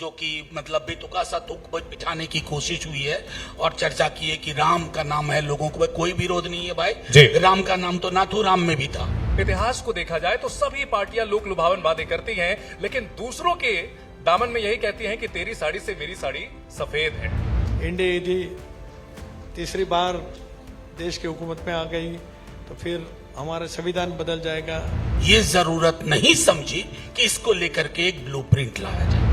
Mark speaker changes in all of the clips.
Speaker 1: जो कि मतलब बेतुका सा तुक बिठाने की कोशिश हुई है और चर्चा की है कि राम का नाम है, लोगों को कोई विरोध नहीं है भाई, राम का नाम तो नाथूराम में भी था।
Speaker 2: इतिहास को देखा जाए तो सभी पार्टियां लोक लुभावन बातें करती हैं, लेकिन दूसरों के दामन में यही कहती हैं कि तेरी साड़ी से मेरी साड़ी सफेद है।
Speaker 3: इंडिया यदि तीसरी बार देश की हुकूमत में आ गई तो फिर हमारा संविधान बदल जाएगा।
Speaker 1: ये जरूरत नहीं समझी कि इसको लेकर के एक ब्लूप्रिंट लाया जाए।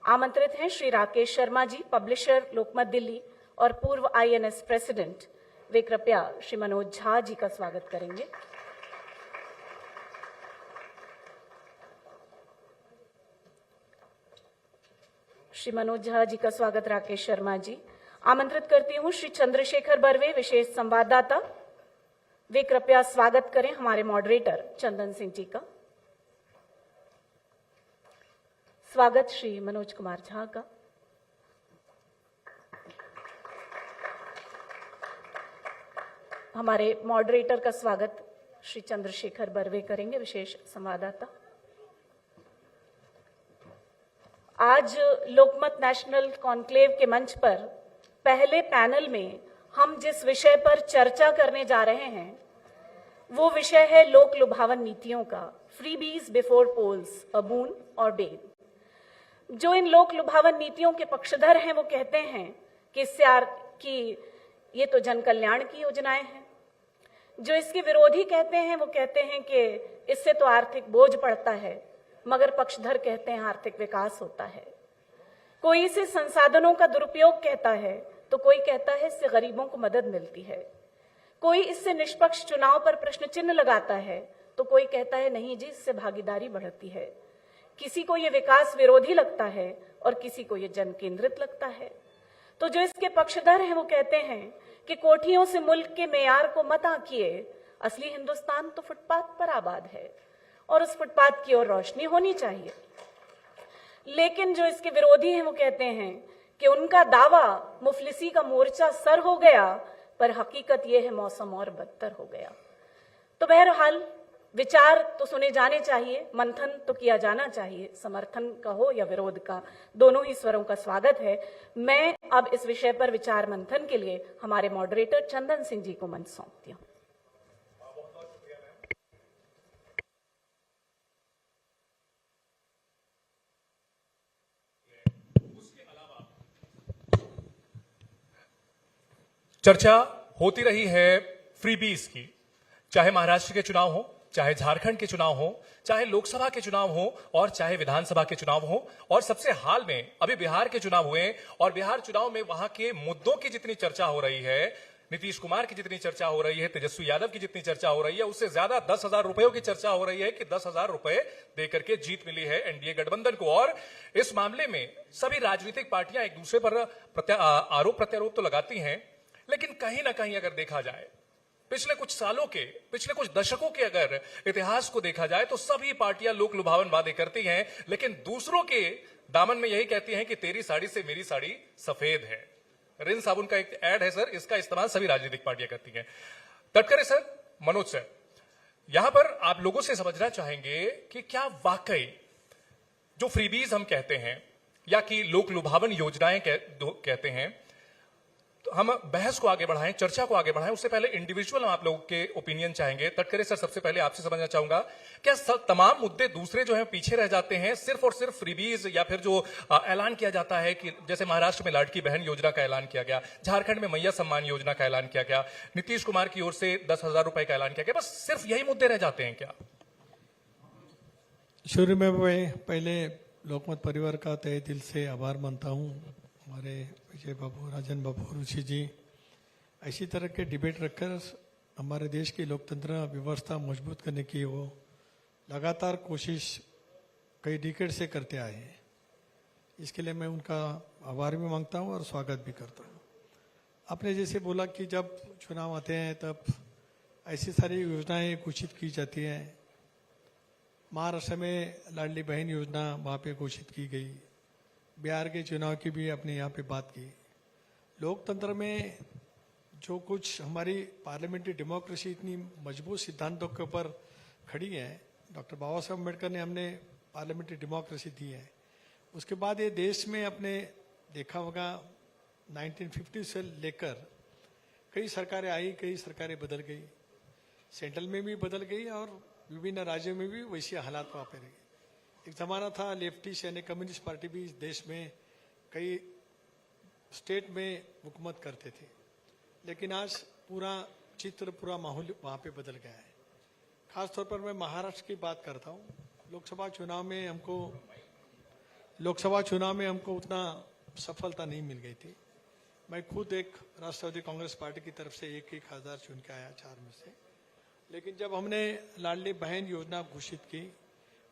Speaker 4: आमंत्रित हैं श्री राकेश शर्मा जी, पब्लिशर लोकमत दिल्ली और पूर्व INS प्रेसिडेंट। वे कृपया श्री मनोज झा जी का स्वागत करेंगे। श्री मनोज झा जी का स्वागत राकेश शर्मा जी। आमंत्रित करती हूं श्री चंद्रशेखर बर्वे, विशेष संवाददाता। वे कृपया स्वागत करें हमारे मॉडरेटर चंदन सिंह जी का। स्वागत श्री मनोज कुमार झा का। हमारे मॉडरेटर का स्वागत श्री चंद्रशेखर बर्वे करेंगे, विशेष संवाददाता। आज लोकमत नेशनल कॉन्क्लेव के मंच पर पहले पैनल में हम जिस विषय पर चर्चा करने जा रहे हैं वो विषय है लोक लुभावन नीतियों का, फ्रीबीज बिफोर पोल्स, अ बून और बेन। जो इन लोक लुभावन नीतियों के पक्षधर हैं वो कहते हैं कि ये तो जन कल्याण की योजनाएं हैं। जो इसके विरोधी कहते हैं वो कहते हैं कि इससे तो आर्थिक बोझ पड़ता है, मगर पक्षधर कहते हैं आर्थिक विकास होता है। कोई इसे संसाधनों का दुरुपयोग कहता है तो कोई कहता है इससे गरीबों को मदद मिलती है। कोई इससे निष्पक्ष चुनाव पर प्रश्न चिन्ह लगाता है तो कोई कहता है नहीं जी, इससे भागीदारी बढ़ती है। किसी को ये विकास विरोधी लगता है और किसी को ये जन केंद्रित लगता है। तो जो इसके पक्षधर हैं वो कहते हैं कि कोठियों से मुल्क के मेयार को मत आंकिए, असली हिंदुस्तान तो फुटपाथ पर आबाद है और उस फुटपाथ की ओर रोशनी होनी चाहिए। लेकिन जो इसके विरोधी हैं वो कहते हैं कि उनका दावा मुफलिसी का मोर्चा सर हो गया, पर हकीकत यह है मौसम और बदतर हो गया। तो बहरहाल विचार तो सुने जाने चाहिए, मंथन तो किया जाना चाहिए, समर्थन का हो या विरोध का, दोनों ही स्वरों का स्वागत है। मैं अब इस विषय पर विचार मंथन के लिए हमारे मॉडरेटर चंदन सिंह जी को मंच सौंपती हूँ।
Speaker 2: चर्चा होती रही है फ्रीबीज की, चाहे महाराष्ट्र के चुनाव हो, चाहे झारखंड के चुनाव हो, चाहे लोकसभा के चुनाव हो और चाहे विधानसभा के चुनाव हो, और सबसे हाल में अभी बिहार के चुनाव हुए और बिहार चुनाव में वहां के मुद्दों की जितनी चर्चा हो रही है, नीतीश कुमार की जितनी चर्चा हो रही है, तेजस्वी यादव की जितनी चर्चा हो रही है, उससे ज्यादा 10,000 रुपयों की चर्चा हो रही है कि 10,000 रुपए देकर के जीत मिली है एनडीए गठबंधन को। और इस मामले में सभी राजनीतिक पार्टियां एक दूसरे पर आरोप प्रत्यारोप तो लगाती हैं, लेकिन कहीं ना कहीं अगर देखा जाए पिछले कुछ दशकों के अगर इतिहास को देखा जाए तो सभी पार्टियां लोक लुभावन वादे करती हैं, लेकिन दूसरों के दामन में यही कहती हैं कि तेरी साड़ी से मेरी साड़ी सफेद है। रिन साबुन का एक ऐड है सर, इसका इस्तेमाल सभी राजनीतिक पार्टियां करती हैं। तटकरे सर, मनोज सर, यहां पर आप लोगों से समझना चाहेंगे कि क्या वाकई जो फ्रीबीज हम कहते हैं या कि लोक लुभावन योजनाएं कहते हैं, तो हम बहस को आगे बढ़ाएं, चर्चा को आगे बढ़ाएं, उससे पहले इंडिविजुअल हम आप लोगों के ओपिनियन चाहेंगे। तटकरे सर, सबसे पहले आपसे समझना चाहूंगा, क्या तमाम मुद्दे दूसरे जो हैं पीछे रह जाते हैं सिर्फ और सिर्फ फ्रीबीज, या फिर जो ऐलान किया जाता है कि जैसे महाराष्ट्र में लाडकी बहन योजना का ऐलान किया गया, झारखंड में मैया सम्मान योजना का ऐलान किया गया, नीतीश कुमार की ओर से 10,000 रुपए का ऐलान किया गया, बस सिर्फ यही मुद्दे रह जाते हैं क्या?
Speaker 3: शुरू में मैं पहले लोकमत परिवार का तहे दिल से आभार मानता हूँ। हमारे विजय बाबू, राजन बाबू, रुचि जी ऐसी तरह के डिबेट रखकर हमारे देश की लोकतंत्र व्यवस्था मजबूत करने की वो लगातार कोशिश कई डिकेड से करते आए हैं। इसके लिए मैं उनका आभार भी मांगता हूँ और स्वागत भी करता हूँ। आपने जैसे बोला कि जब चुनाव आते हैं तब ऐसी सारी योजनाएं घोषित की जाती हैं। महाराष्ट्र में लाडली बहन योजना वहाँ पे घोषित की गई, बिहार के चुनाव की भी अपने यहाँ पे बात की। लोकतंत्र में जो कुछ हमारी पार्लियामेंट्री डेमोक्रेसी इतनी मजबूत सिद्धांतों के ऊपर खड़ी है, डॉक्टर बाबा साहब अम्बेडकर ने हमने पार्लियामेंट्री डेमोक्रेसी दी है। उसके बाद ये देश में अपने देखा होगा 1950 से लेकर कई सरकारें आई, कई सरकारें बदल गई, सेंट्रल में भी बदल गई और विभिन्न राज्यों में भी वैसी हालात वहाँ पे रही। एक ज़माना था लेफ्टिस्ट यानी कम्युनिस्ट पार्टी भी इस देश में कई स्टेट में हुकूमत करते थे, लेकिन आज पूरा चित्र, पूरा माहौल वहाँ पे बदल गया है। खास तौर पर मैं महाराष्ट्र की बात करता हूँ। लोकसभा चुनाव में हमको उतना सफलता नहीं मिल गई थी। मैं खुद एक राष्ट्रवादी कांग्रेस पार्टी की तरफ से 1,000 चुन के आया 4 में से, लेकिन जब हमने लाडली बहन योजना घोषित की,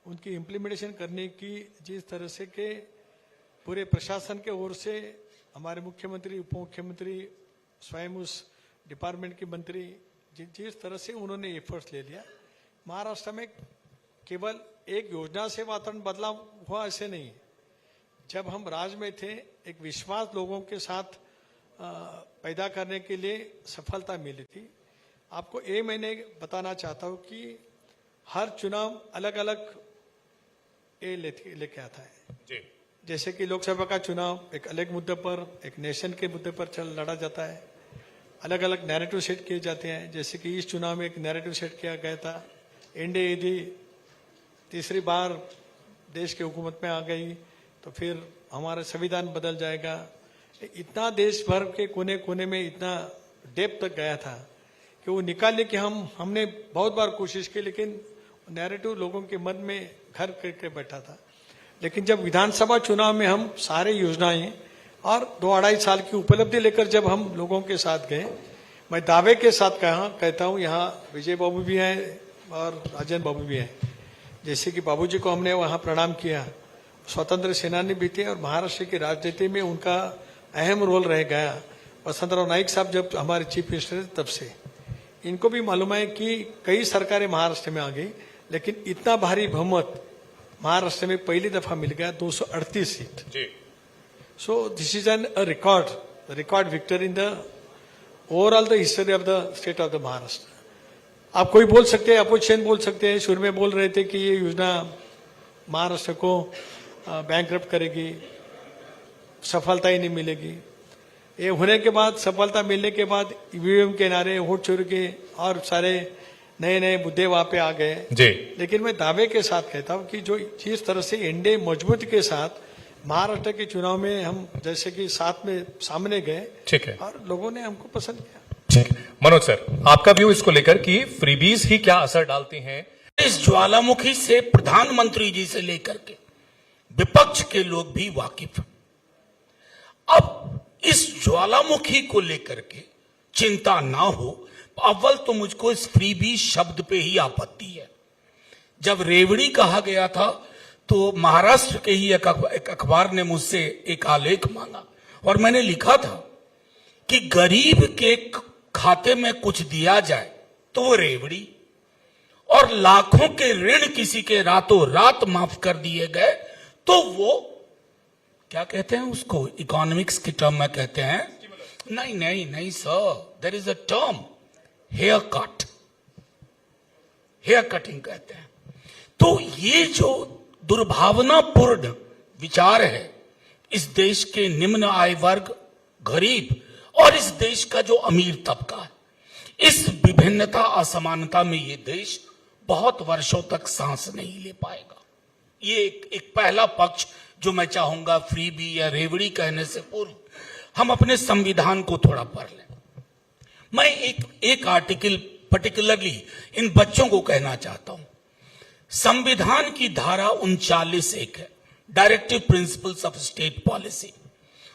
Speaker 3: उनकी इम्प्लीमेंटेशन करने की जिस तरह से के पूरे प्रशासन के ओर से हमारे मुख्यमंत्री, उप मुख्यमंत्री, स्वयं उस डिपार्टमेंट के मंत्री जिस तरह से उन्होंने एफर्ट्स ले लिया, महाराष्ट्र में केवल एक योजना से वातावरण बदलाव हुआ ऐसे नहीं। जब हम राज में थे, एक विश्वास लोगों के साथ पैदा करने के लिए सफलता मिली थी। आपको ये मैंने बताना चाहता हूँ कि हर चुनाव अलग अलग लेके आता है जी। जैसे कि लोकसभा का चुनाव एक अलग मुद्दे पर, एक नेशन के मुद्दे पर लड़ा जाता है, अलग अलग नैरेटिव सेट किए जाते हैं। जैसे कि इस चुनाव में एक नैरेटिव सेट किया गया था, एनडीए यदि तीसरी बार देश की हुकूमत में आ गई तो फिर हमारा संविधान बदल जाएगा। इतना देश भर के कोने कोने में इतना डेप्थ तक गया था कि वो निकालने की हमने बहुत बार कोशिश की, लेकिन नैरेटिव लोगों के मन में घर करके बैठा था। लेकिन जब विधानसभा चुनाव में हम सारे योजनाएं और 2-2.5 साल की उपलब्धि लेकर जब हम लोगों के साथ गए, मैं दावे के साथ कहता हूँ, यहाँ विजय बाबू भी हैं और राजन बाबू भी हैं। जैसे कि बाबूजी को हमने वहाँ प्रणाम किया, स्वतंत्र सेनानी भी थे और महाराष्ट्र की राजनीति में उनका अहम रोल रह गया। वसंतराव नाईक साहब जब हमारे चीफ मिनिस्टर थे तब से इनको भी मालूम है कि कई सरकारें महाराष्ट्र में आ गई, लेकिन इतना भारी बहुमत महाराष्ट्र में पहली दफा मिल गया, 238 seat. So this is an record victory in the overall the history of the state of the Maharashtra. आप कोई बोल सकते हैं, अपोजिशन बोल सकते हैं, शुरू में बोल रहे थे कि ये योजना महाराष्ट्र को बैंकरप्ट करेगी, सफलता ही नहीं मिलेगी। ये होने के बाद, सफलता मिलने के बाद ईवीएम के नारे, वोट चोरी के और सारे नए नए मुद्दे वहां पे आ गए जी। लेकिन मैं दावे के साथ कहता हूं कि जो जिस तरह से एनडीए मजबूती के साथ महाराष्ट्र के चुनाव में हम जैसे कि साथ में सामने गए, ठीक है, और लोगों ने हमको पसंद किया।
Speaker 2: ठीक, मनोज सर, आपका व्यू इसको लेकर कि फ्रीबीज ही क्या असर डालती हैं?
Speaker 1: इस ज्वालामुखी से प्रधानमंत्री जी से लेकर के विपक्ष के लोग भी वाकिफ हैं। अब इस ज्वालामुखी को लेकर के चिंता ना हो, अव्वल तो मुझको इस फ्रीबीज शब्द पे ही आपत्ति है। जब रेवड़ी कहा गया था तो महाराष्ट्र के ही एक अखबार ने मुझसे एक आलेख मांगा और मैंने लिखा था कि गरीब के खाते में कुछ दिया जाए तो वो रेवड़ी, और लाखों के ऋण किसी के रातों रात माफ कर दिए गए तो वो क्या कहते हैं उसको, इकोनॉमिक्स की टर्म में कहते हैं, नहीं sir, there is a term, hair cutting कहते हैं। तो ये जो दुर्भावनापूर्ण विचार है इस देश के निम्न आय वर्ग, गरीब और इस देश का जो अमीर तबका है, इस विभिन्नता असमानता में ये देश बहुत वर्षों तक सांस नहीं ले पाएगा। ये एक पहला पक्ष जो मैं चाहूंगा फ्रीबी या रेवड़ी कहने से पूर्व हम अपने संविधान को थोड़ा पढ़ लें। मैं एक आर्टिकल पर्टिकुलरली इन बच्चों को कहना चाहता हूं। संविधान की धारा 39(1) है, directive principles of state policy.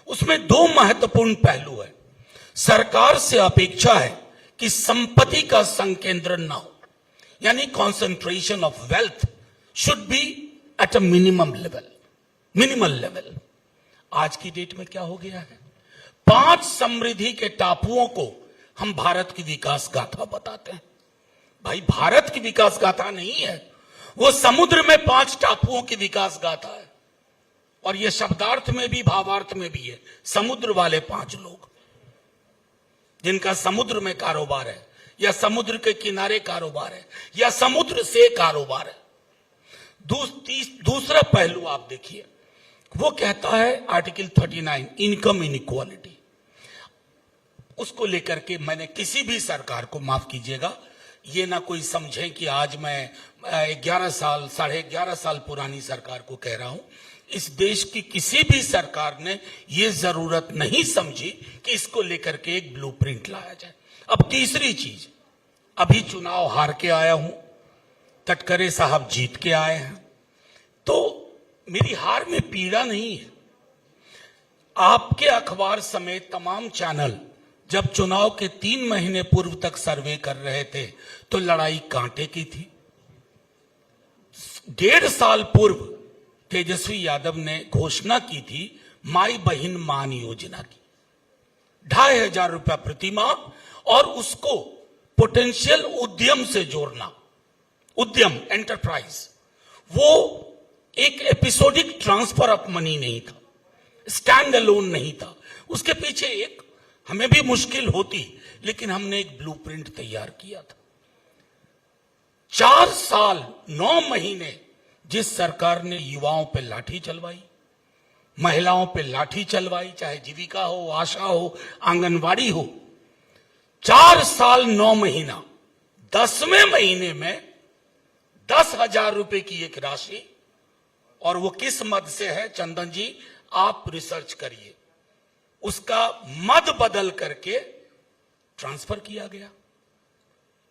Speaker 1: उसमें 2 महत्वपूर्ण पहलू है। सरकार से अपेक्षा है कि संपत्ति का संकेंद्रण न हो, यानी concentration of wealth should be at a minimal level. आज की डेट में क्या हो गया है, 5 समृद्धि के टापुओं को हम भारत की विकास गाथा बताते हैं। भाई, भारत की विकास गाथा नहीं है, वो समुद्र में 5 टापुओं की विकास गाथा है। और ये शब्दार्थ में भी भावार्थ में भी है, समुद्र वाले 5 लोग। जिनका समुद्र में कारोबार है या समुद्र के किनारे कारोबार है या समुद्र से कारोबार है। दूसरा पहलू आप देखिए, वो कहता है आर्टिकल 39 इनकम इनइक्वालिटी, उसको लेकर के मैंने किसी भी सरकार को, माफ कीजिएगा, ये ना कोई समझे कि आज मैं 11 साल 11.5 साल पुरानी सरकार को कह रहा हूं। इस देश की किसी भी सरकार ने ये जरूरत नहीं समझी कि इसको लेकर के एक ब्लूप्रिंट लाया जाए। अब तीसरी चीज, अभी चुनाव हार के आया हूं, तटकरे साहब जीत के आए हैं, तो मेरी हार में पीड़ा नहीं है। आपके अखबार समेत तमाम चैनल जब चुनाव के 3 महीने पूर्व तक सर्वे कर रहे थे तो लड़ाई कांटे की थी। 1.5 साल पूर्व तेजस्वी यादव ने घोषणा की थी माई बहिन मान योजना की, 2,500 रुपया प्रति माह, और उसको पोटेंशियल उद्यम से जोड़ना, उद्यम एंटरप्राइज। वो एक एपिसोडिक ट्रांसफर ऑफ मनी नहीं था, स्टैंड अलोन नहीं था, उसके पीछे एक हमें भी मुश्किल होती, लेकिन हमने एक ब्लूप्रिंट तैयार किया था। 4 साल 9 महीने जिस सरकार ने युवाओं पे लाठी चलवाई, महिलाओं पे लाठी चलवाई, चाहे जीविका हो, आशा हो, आंगनवाड़ी हो, 4 साल 9 महीना, 10वें महीने में 10,000 रुपए की एक राशि, और वो किस मद से है चंदन जी, आप रिसर्च करिए, उसका मद बदल करके ट्रांसफर किया गया।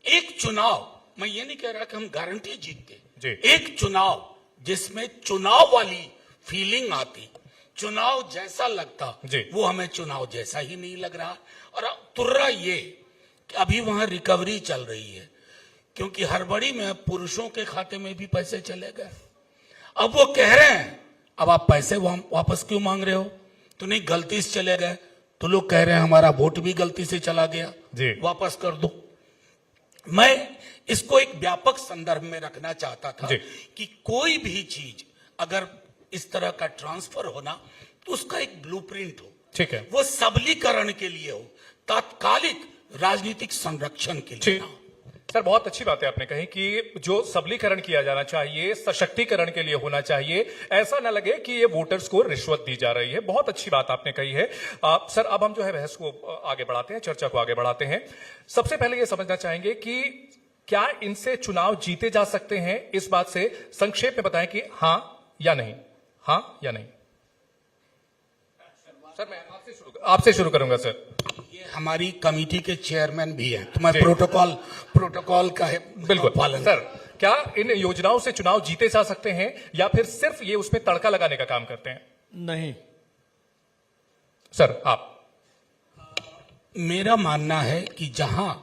Speaker 1: एक चुनाव, मैं ये नहीं कह रहा कि हम गारंटी जीतते, एक चुनाव जिसमें चुनाव वाली फीलिंग आती, चुनाव जैसा लगता, वो हमें चुनाव जैसा ही नहीं लग रहा। और तुर्रा ये कि अभी वहां रिकवरी चल रही है, क्योंकि हड़बड़ी में पुरुषों के खाते में भी पैसे चले गए। अब वो कह रहे हैं अब आप पैसे वापस क्यों मांग रहे हो, तो नहीं गलती से चले गए, तो लोग कह रहे हैं हमारा वोट भी गलती से चला गया, वापस कर दो। मैं इसको एक व्यापक संदर्भ में रखना चाहता था कि कोई भी चीज अगर इस तरह का ट्रांसफर होना तो उसका एक ब्लूप्रिंट हो, ठीक है, वो सबलीकरण के लिए हो, तात्कालिक राजनीतिक संरक्षण के लिए ना हो।
Speaker 2: सर, बहुत अच्छी बात है आपने कही कि जो सबलीकरण किया जाना चाहिए, सशक्तिकरण के लिए होना चाहिए, ऐसा ना लगे कि ये वोटर्स को रिश्वत दी जा रही है। बहुत अच्छी बात आपने कही है। सर, अब हम जो है बहस को आगे बढ़ाते हैं, चर्चा को आगे बढ़ाते हैं। सबसे पहले ये समझना चाहेंगे कि क्या इनसे चुनाव जीते जा सकते हैं, इस बात से संक्षेप में बताएं कि हां या नहीं, हां या नहीं। सर, मैं आपसे शुरू करूंगा। सर,
Speaker 1: ये हमारी कमेटी के चेयरमैन भी हैं, तो मैं प्रोटोकॉल का है
Speaker 2: बिल्कुल
Speaker 1: पालन।
Speaker 2: सर, क्या इन योजनाओं से चुनाव जीते जा सकते हैं या फिर सिर्फ ये उसमें तड़का लगाने का काम करते हैं?
Speaker 3: नहीं।
Speaker 2: सर, आप?
Speaker 1: मेरा मानना है कि जहां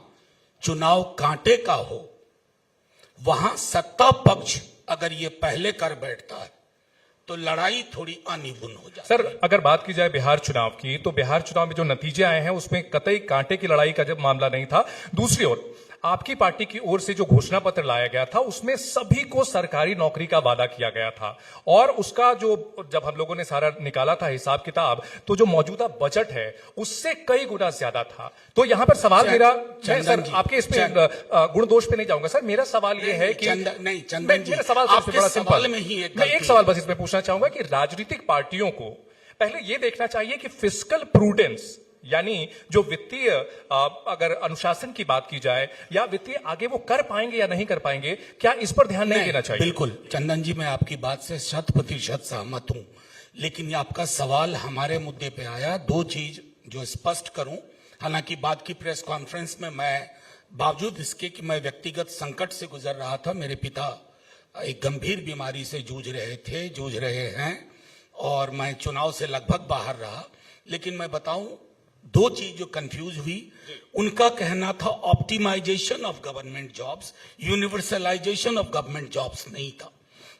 Speaker 1: चुनाव कांटे का हो, वहां सत्ता पक्ष अगर ये पहले कर बैठता है तो लड़ाई थोड़ी अनिबुन हो जाती है।
Speaker 2: सर, अगर बात की जाए बिहार चुनाव की, तो बिहार चुनाव में जो नतीजे आए हैं उसमें कतई कांटे की लड़ाई का जब मामला नहीं था। दूसरी ओर आपकी पार्टी की ओर से जो घोषणा पत्र लाया गया था उसमें सभी को सरकारी नौकरी का वादा किया गया था, और उसका जो जब हम लोगों ने सारा निकाला था हिसाब किताब, तो जो मौजूदा बजट है उससे कई गुना ज्यादा था। तो यहां पर सवाल मेरा, सर आपके इसमें गुण दोष पे नहीं जाऊंगा सर, मेरा सवाल ये है कि
Speaker 1: चंदन जी,
Speaker 2: मेरा सवाल सबसे बड़ा सिंपल,
Speaker 1: में ही
Speaker 2: मैं एक सवाल बस इसमें पूछना चाहूंगा कि राजनीतिक पार्टियों को पहले ये देखना चाहिए कि फिस्कल प्रूडेंस, यानी जो वित्तीय अगर अनुशासन की बात की जाए या वित्तीय आगे वो कर पाएंगे या नहीं कर पाएंगे, क्या इस पर ध्यान नहीं देना चाहिए?
Speaker 1: बिल्कुल चंदन जी, मैं आपकी बात से 100% सहमत हूं, लेकिन ये आपका सवाल हमारे मुद्दे पे आया। 2 चीज जो स्पष्ट करूं, हालांकि बात की प्रेस कॉन्फ्रेंस में मैं, बावजूद इसके कि मैं व्यक्तिगत संकट से गुजर रहा था, मेरे पिता एक गंभीर बीमारी से जूझ रहे हैं, और मैं चुनाव से लगभग बाहर रहा, लेकिन मैं बताऊं 2 चीज जो कंफ्यूज हुई। उनका कहना था optimisation of government jobs, universalisation of government jobs नहीं था।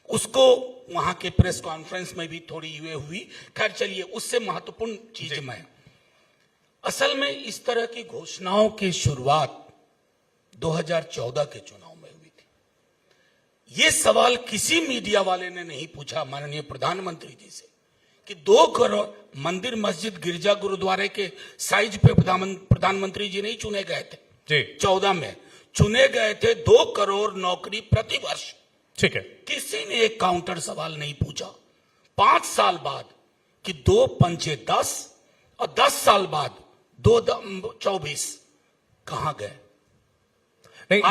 Speaker 1: उसको वहां के प्रेस कॉन्फ्रेंस में भी थोड़ी ये हुई। खैर चलिए, उससे महत्वपूर्ण चीज में, असल में इस तरह की घोषणाओं की शुरुआत 2014 के चुनाव में हुई थी। ये सवाल किसी मीडिया वाले ने नहीं पूछा माननीय प्रधानमंत्री जी से कि 2 करोड़ मंदिर मस्जिद गिरजा गुरुद्वारे के साइज पे प्रधानमंत्री जी नहीं चुने गए थे
Speaker 2: जी
Speaker 1: 14 में, चुने गए थे 2 करोड़ नौकरी प्रति वर्ष।
Speaker 2: ठीक है।
Speaker 1: किसी ने एक काउंटर सवाल नहीं पूछा। 5 साल बाद कि 2 पंचे 10 और 10 साल बाद 2 24 कहां गए?
Speaker 2: नहीं,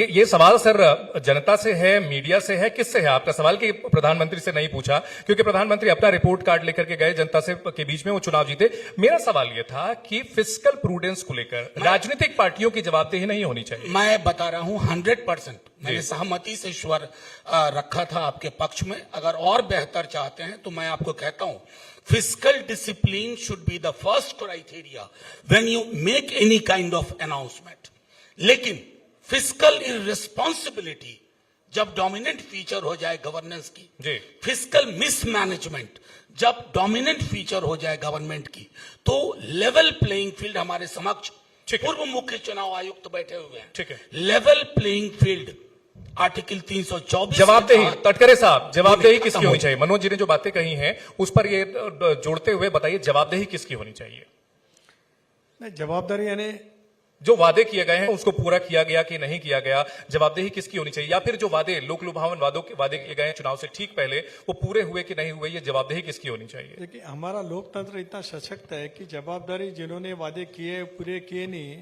Speaker 2: ये सवाल सर जनता से है, मीडिया से है, किससे है? आपका सवाल कि प्रधानमंत्री से नहीं पूछा, क्योंकि प्रधानमंत्री अपना रिपोर्ट कार्ड लेकर के गए जनता से के बीच में, वो चुनाव जीते। मेरा सवाल ये था कि फिस्कल प्रूडेंस को लेकर राजनीतिक पार्टियों की जवाबदेही नहीं होनी चाहिए।
Speaker 1: मैं बता रहा हूं 100% मैंने सहमति से स्वर रखा था आपके पक्ष में। अगर और बेहतर चाहते हैं तो मैं आपको कहता हूं, fiscal discipline should be the first criteria when you make any kind of announcement. लेकिन फिस्कल इररिस्पॉन्सिबिलिटी जब डोमिनेंट फीचर हो जाए गवर्नेंस की,
Speaker 2: जी,
Speaker 1: फिस्कल मिसमैनेजमेंट जब डोमिनेंट फीचर हो जाए गवर्नमेंट की, तो लेवल प्लेइंग फील्ड हमारे समक्ष पूर्व मुख्य चुनाव आयुक्त बैठे हुए हैं।
Speaker 2: ठीक है।
Speaker 1: लेवल प्लेइंग फील्ड आर्टिकल 324
Speaker 2: जवाबदेही, तटकरे साहब, जवाबदेही किसकी होनी चाहिए? मनोज जी ने जो बातें कही हैं उस पर ये जोड़ते हुए बताइए, जवाबदेही किसकी होनी चाहिए?
Speaker 3: नहीं, जवाबदारी यानी
Speaker 2: जो वादे किए गए हैं उसको पूरा किया गया कि नहीं किया गया, जवाबदेही किसकी होनी चाहिए? या फिर जो वादे लोक लुभावन वादे किए गए हैं चुनाव से ठीक पहले, वो पूरे हुए कि नहीं हुए, ये जवाबदेही किसकी होनी चाहिए?
Speaker 3: देखिए, हमारा लोकतंत्र इतना सशक्त है कि जवाबदारी जिन्होंने वादे किए पूरे किए नहीं,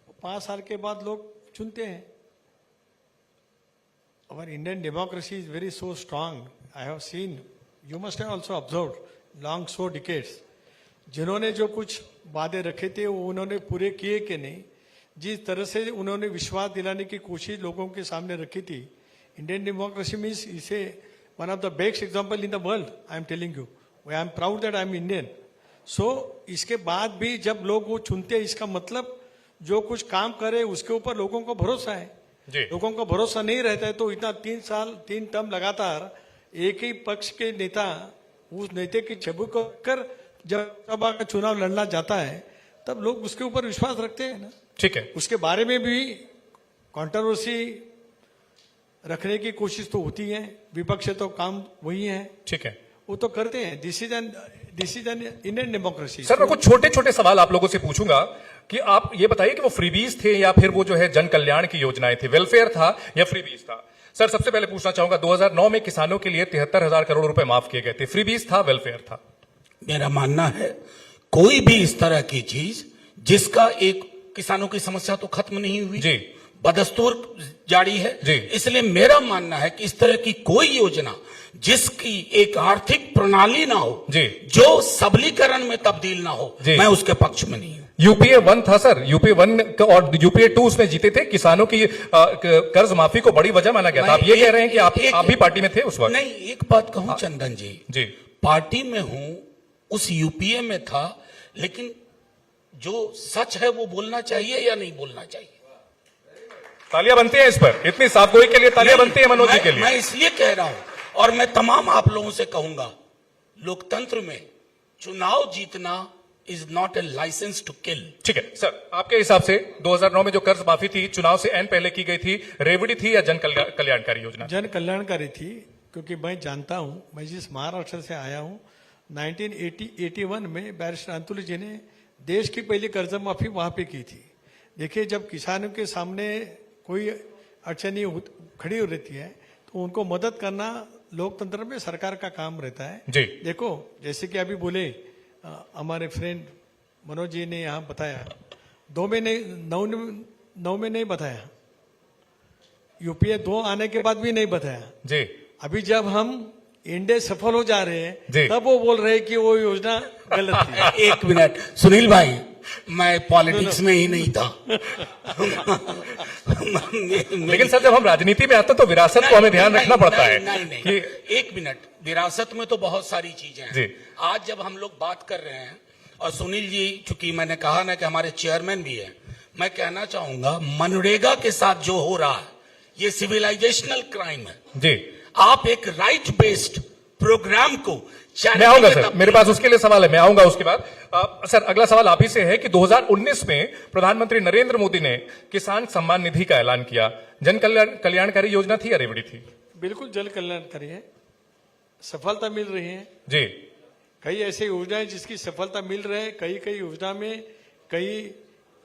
Speaker 3: वो 5 साल के बाद लोग चुनते हैं। Our Indian democracy is very so strong. I have seen, you must have also observed, long so decades. जिन्होंने जो कुछ वादे रखे थे वो उन्होंने पूरे किए कि नहीं, जिस तरह से उन्होंने विश्वास दिलाने की कोशिश लोगों के सामने रखी थी, इंडियन डेमोक्रेसी मीन्स इसे one of the best example in the world. I am telling you, I am proud that I am Indian. So इसके बाद भी जब लोग वो चुनते हैं, इसका मतलब जो कुछ काम करे उसके ऊपर लोगों को भरोसा है। लोगों को भरोसा नहीं रहता है तो इतना 3 साल 3 टर्म लगातार एक ही पक्ष के नेता उस नेता की छवि को कर जब सभा का चुनाव लड़ना जाता है, तब लोग उसके ऊपर विश्वास रखते हैं ना।
Speaker 2: ठीक है।
Speaker 3: उसके बारे में भी कंट्रोवर्सी रखने की कोशिश तो होती है, विपक्ष तो काम वही है।
Speaker 2: ठीक है,
Speaker 3: वो तो करते हैं। This is an Indian democracy.
Speaker 2: Sir मैं कुछ छोटे छोटे सवाल आप लोगों से पूछूंगा कि आप ये बताइए कि वो फ्रीबीज थे या फिर वो जो है जन कल्याण की योजनाएं थी, वेलफेयर था या फ्रीबीज था? सर सबसे पहले पूछना चाहूंगा, 2009 में किसानों के लिए 73,000 करोड़ रुपए माफ किए गए थे, फ्रीबीज था, वेलफेयर था?
Speaker 1: मेरा मानना है कोई भी इस तरह की चीज जिसका एक किसानों की समस्या तो खत्म नहीं हुई
Speaker 2: जी,
Speaker 1: बदस्तूर जारी है
Speaker 2: जी।
Speaker 1: इसलिए मेरा मानना है कि इस तरह की कोई योजना जिसकी एक आर्थिक प्रणाली ना हो
Speaker 2: जी,
Speaker 1: जो सबलीकरण में तब्दील ना हो,
Speaker 2: जी,
Speaker 1: मैं उसके पक्ष में नहीं हूं।
Speaker 2: यूपीए 1 था सर, यूपीए 1 और यूपीए 2 उसमें जीते थे, किसानों की कर्ज माफी को बड़ी वजह माना गया था। आप ये कह रहे हैं कि आप भी पार्टी में थे उस वक्त?
Speaker 1: नहीं, एक बात कहूं चंदन जी,
Speaker 2: जी,
Speaker 1: पार्टी में हूं, उस यूपीए में था, लेकिन जो सच है वो बोलना चाहिए या नहीं बोलना चाहिए?
Speaker 2: तालियां बनती हैं इस पर, इतनी साफगोई के लिए तालियां बनती है मनोज जी के लिए।
Speaker 1: मैं इसलिए कह रहा हूं और मैं तमाम आप लोगों से कहूंगा, लोकतंत्र में चुनाव जीतना is not a licence to kill.
Speaker 2: ठीक है सर, आपके हिसाब से 2009 में जो कर्ज माफी थी चुनाव से एन पहले की गई थी, रेवड़ी थी या जन कल्याणकारी योजना?
Speaker 3: जन कल्याणकारी थी, क्योंकि मैं जानता हूं, मैं जिस महाराष्ट्र से आया हूं, 1981 में बैरिस्टर अंतुल जी ने देश की पहली कर्ज माफी वहां पे की थी। देखिए, जब किसानों के सामने कोई अड़चनी खड़ी हो रहती है तो उनको मदद करना लोकतंत्र में सरकार का काम रहता है
Speaker 2: जी।
Speaker 3: देखो, जैसे कि अभी बोले हमारे फ्रेंड मनोज जी ने यहाँ बताया, 9 में नहीं बताया, यूपीए 2 आने के बाद भी नहीं बताया
Speaker 2: जी।
Speaker 3: अभी जब हम इंडिया सफल हो जा रहे
Speaker 2: जी।
Speaker 3: हैं तब वो बोल रहे हैं कि वो योजना गलत थी।
Speaker 1: एक मिनट सुनील भाई, मैं पॉलिटिक्स में ही नहीं था।
Speaker 2: लेकिन सर जब हम राजनीति में आते हैं तो विरासत को हमें ध्यान रखना पड़ता है
Speaker 1: नहीं,
Speaker 2: कि
Speaker 1: एक मिनट, विरासत में तो बहुत सारी चीजें हैं।
Speaker 2: जी।
Speaker 1: आज जब हम लोग बात कर रहे हैं और सुनील जी, चूंकि मैंने कहा ना कि हमारे चेयरमैन भी है, मैं कहना चाहूंगा मनरेगा के साथ जो हो रहा है ये सिविलाइजेशनल क्राइम है
Speaker 2: जी।
Speaker 1: आप एक राइट बेस्ड प्रोग्राम को,
Speaker 2: मैं आऊंगा सर, मेरे पास उसके लिए सवाल है, मैं आऊंगा उसके बाद। सर अगला सवाल आप ही से है कि 2019 में प्रधानमंत्री नरेंद्र मोदी ने किसान सम्मान निधि का ऐलान किया, जन कल्याणकारी योजना थी या रेवड़ी थी?
Speaker 3: बिल्कुल जन कल्याणकारी है, सफलता मिल रही है
Speaker 2: जी।
Speaker 3: कई ऐसी योजनाएं जिसकी सफलता मिल रही है, कई कई योजना में कई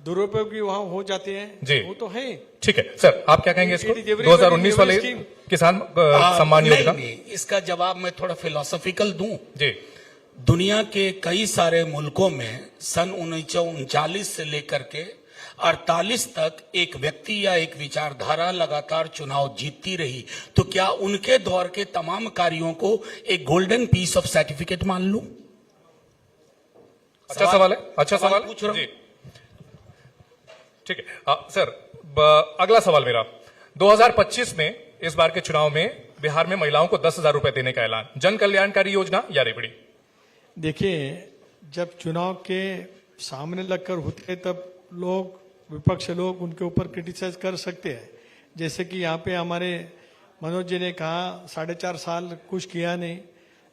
Speaker 3: दुरुपयोग भी वहां हो जाते हैं,
Speaker 2: जी।
Speaker 3: वो तो है।
Speaker 2: ठीक है सर, आप क्या कहेंगे इसको?
Speaker 3: It is every
Speaker 2: 2019 वाले
Speaker 3: scheme.
Speaker 2: किसान सम्मान
Speaker 1: नहीं,
Speaker 2: योजना?
Speaker 1: नहीं, इसका जवाब मैं थोड़ा फिलोसॉफिकल दूं।
Speaker 2: जी
Speaker 1: दुनिया के कई सारे मुल्कों में सन 1939 से लेकर के 48 तक एक व्यक्ति या एक विचारधारा लगातार चुनाव जीतती रही, तो क्या उनके दौर के तमाम कार्यों को एक गोल्डन पीस ऑफ सर्टिफिकेट मान लूं?
Speaker 2: अच्छा सवाल है, अच्छा सवाल है।
Speaker 1: पूछ रहा हूं।
Speaker 2: जी ठीक है सर, अगला सवाल मेरा, 2025 में इस बार के चुनाव में बिहार में महिलाओं को 10,000 रुपए देने का ऐलान, जन कल्याणकारी योजना या रेवड़ी?
Speaker 3: देखिए, जब चुनाव के सामने लगकर होते हैं, तब लोग, विपक्ष लोग उनके ऊपर क्रिटिसाइज कर सकते हैं। जैसे कि यहाँ पे हमारे मनोज जी ने कहा 4.5 साल कुछ किया नहीं,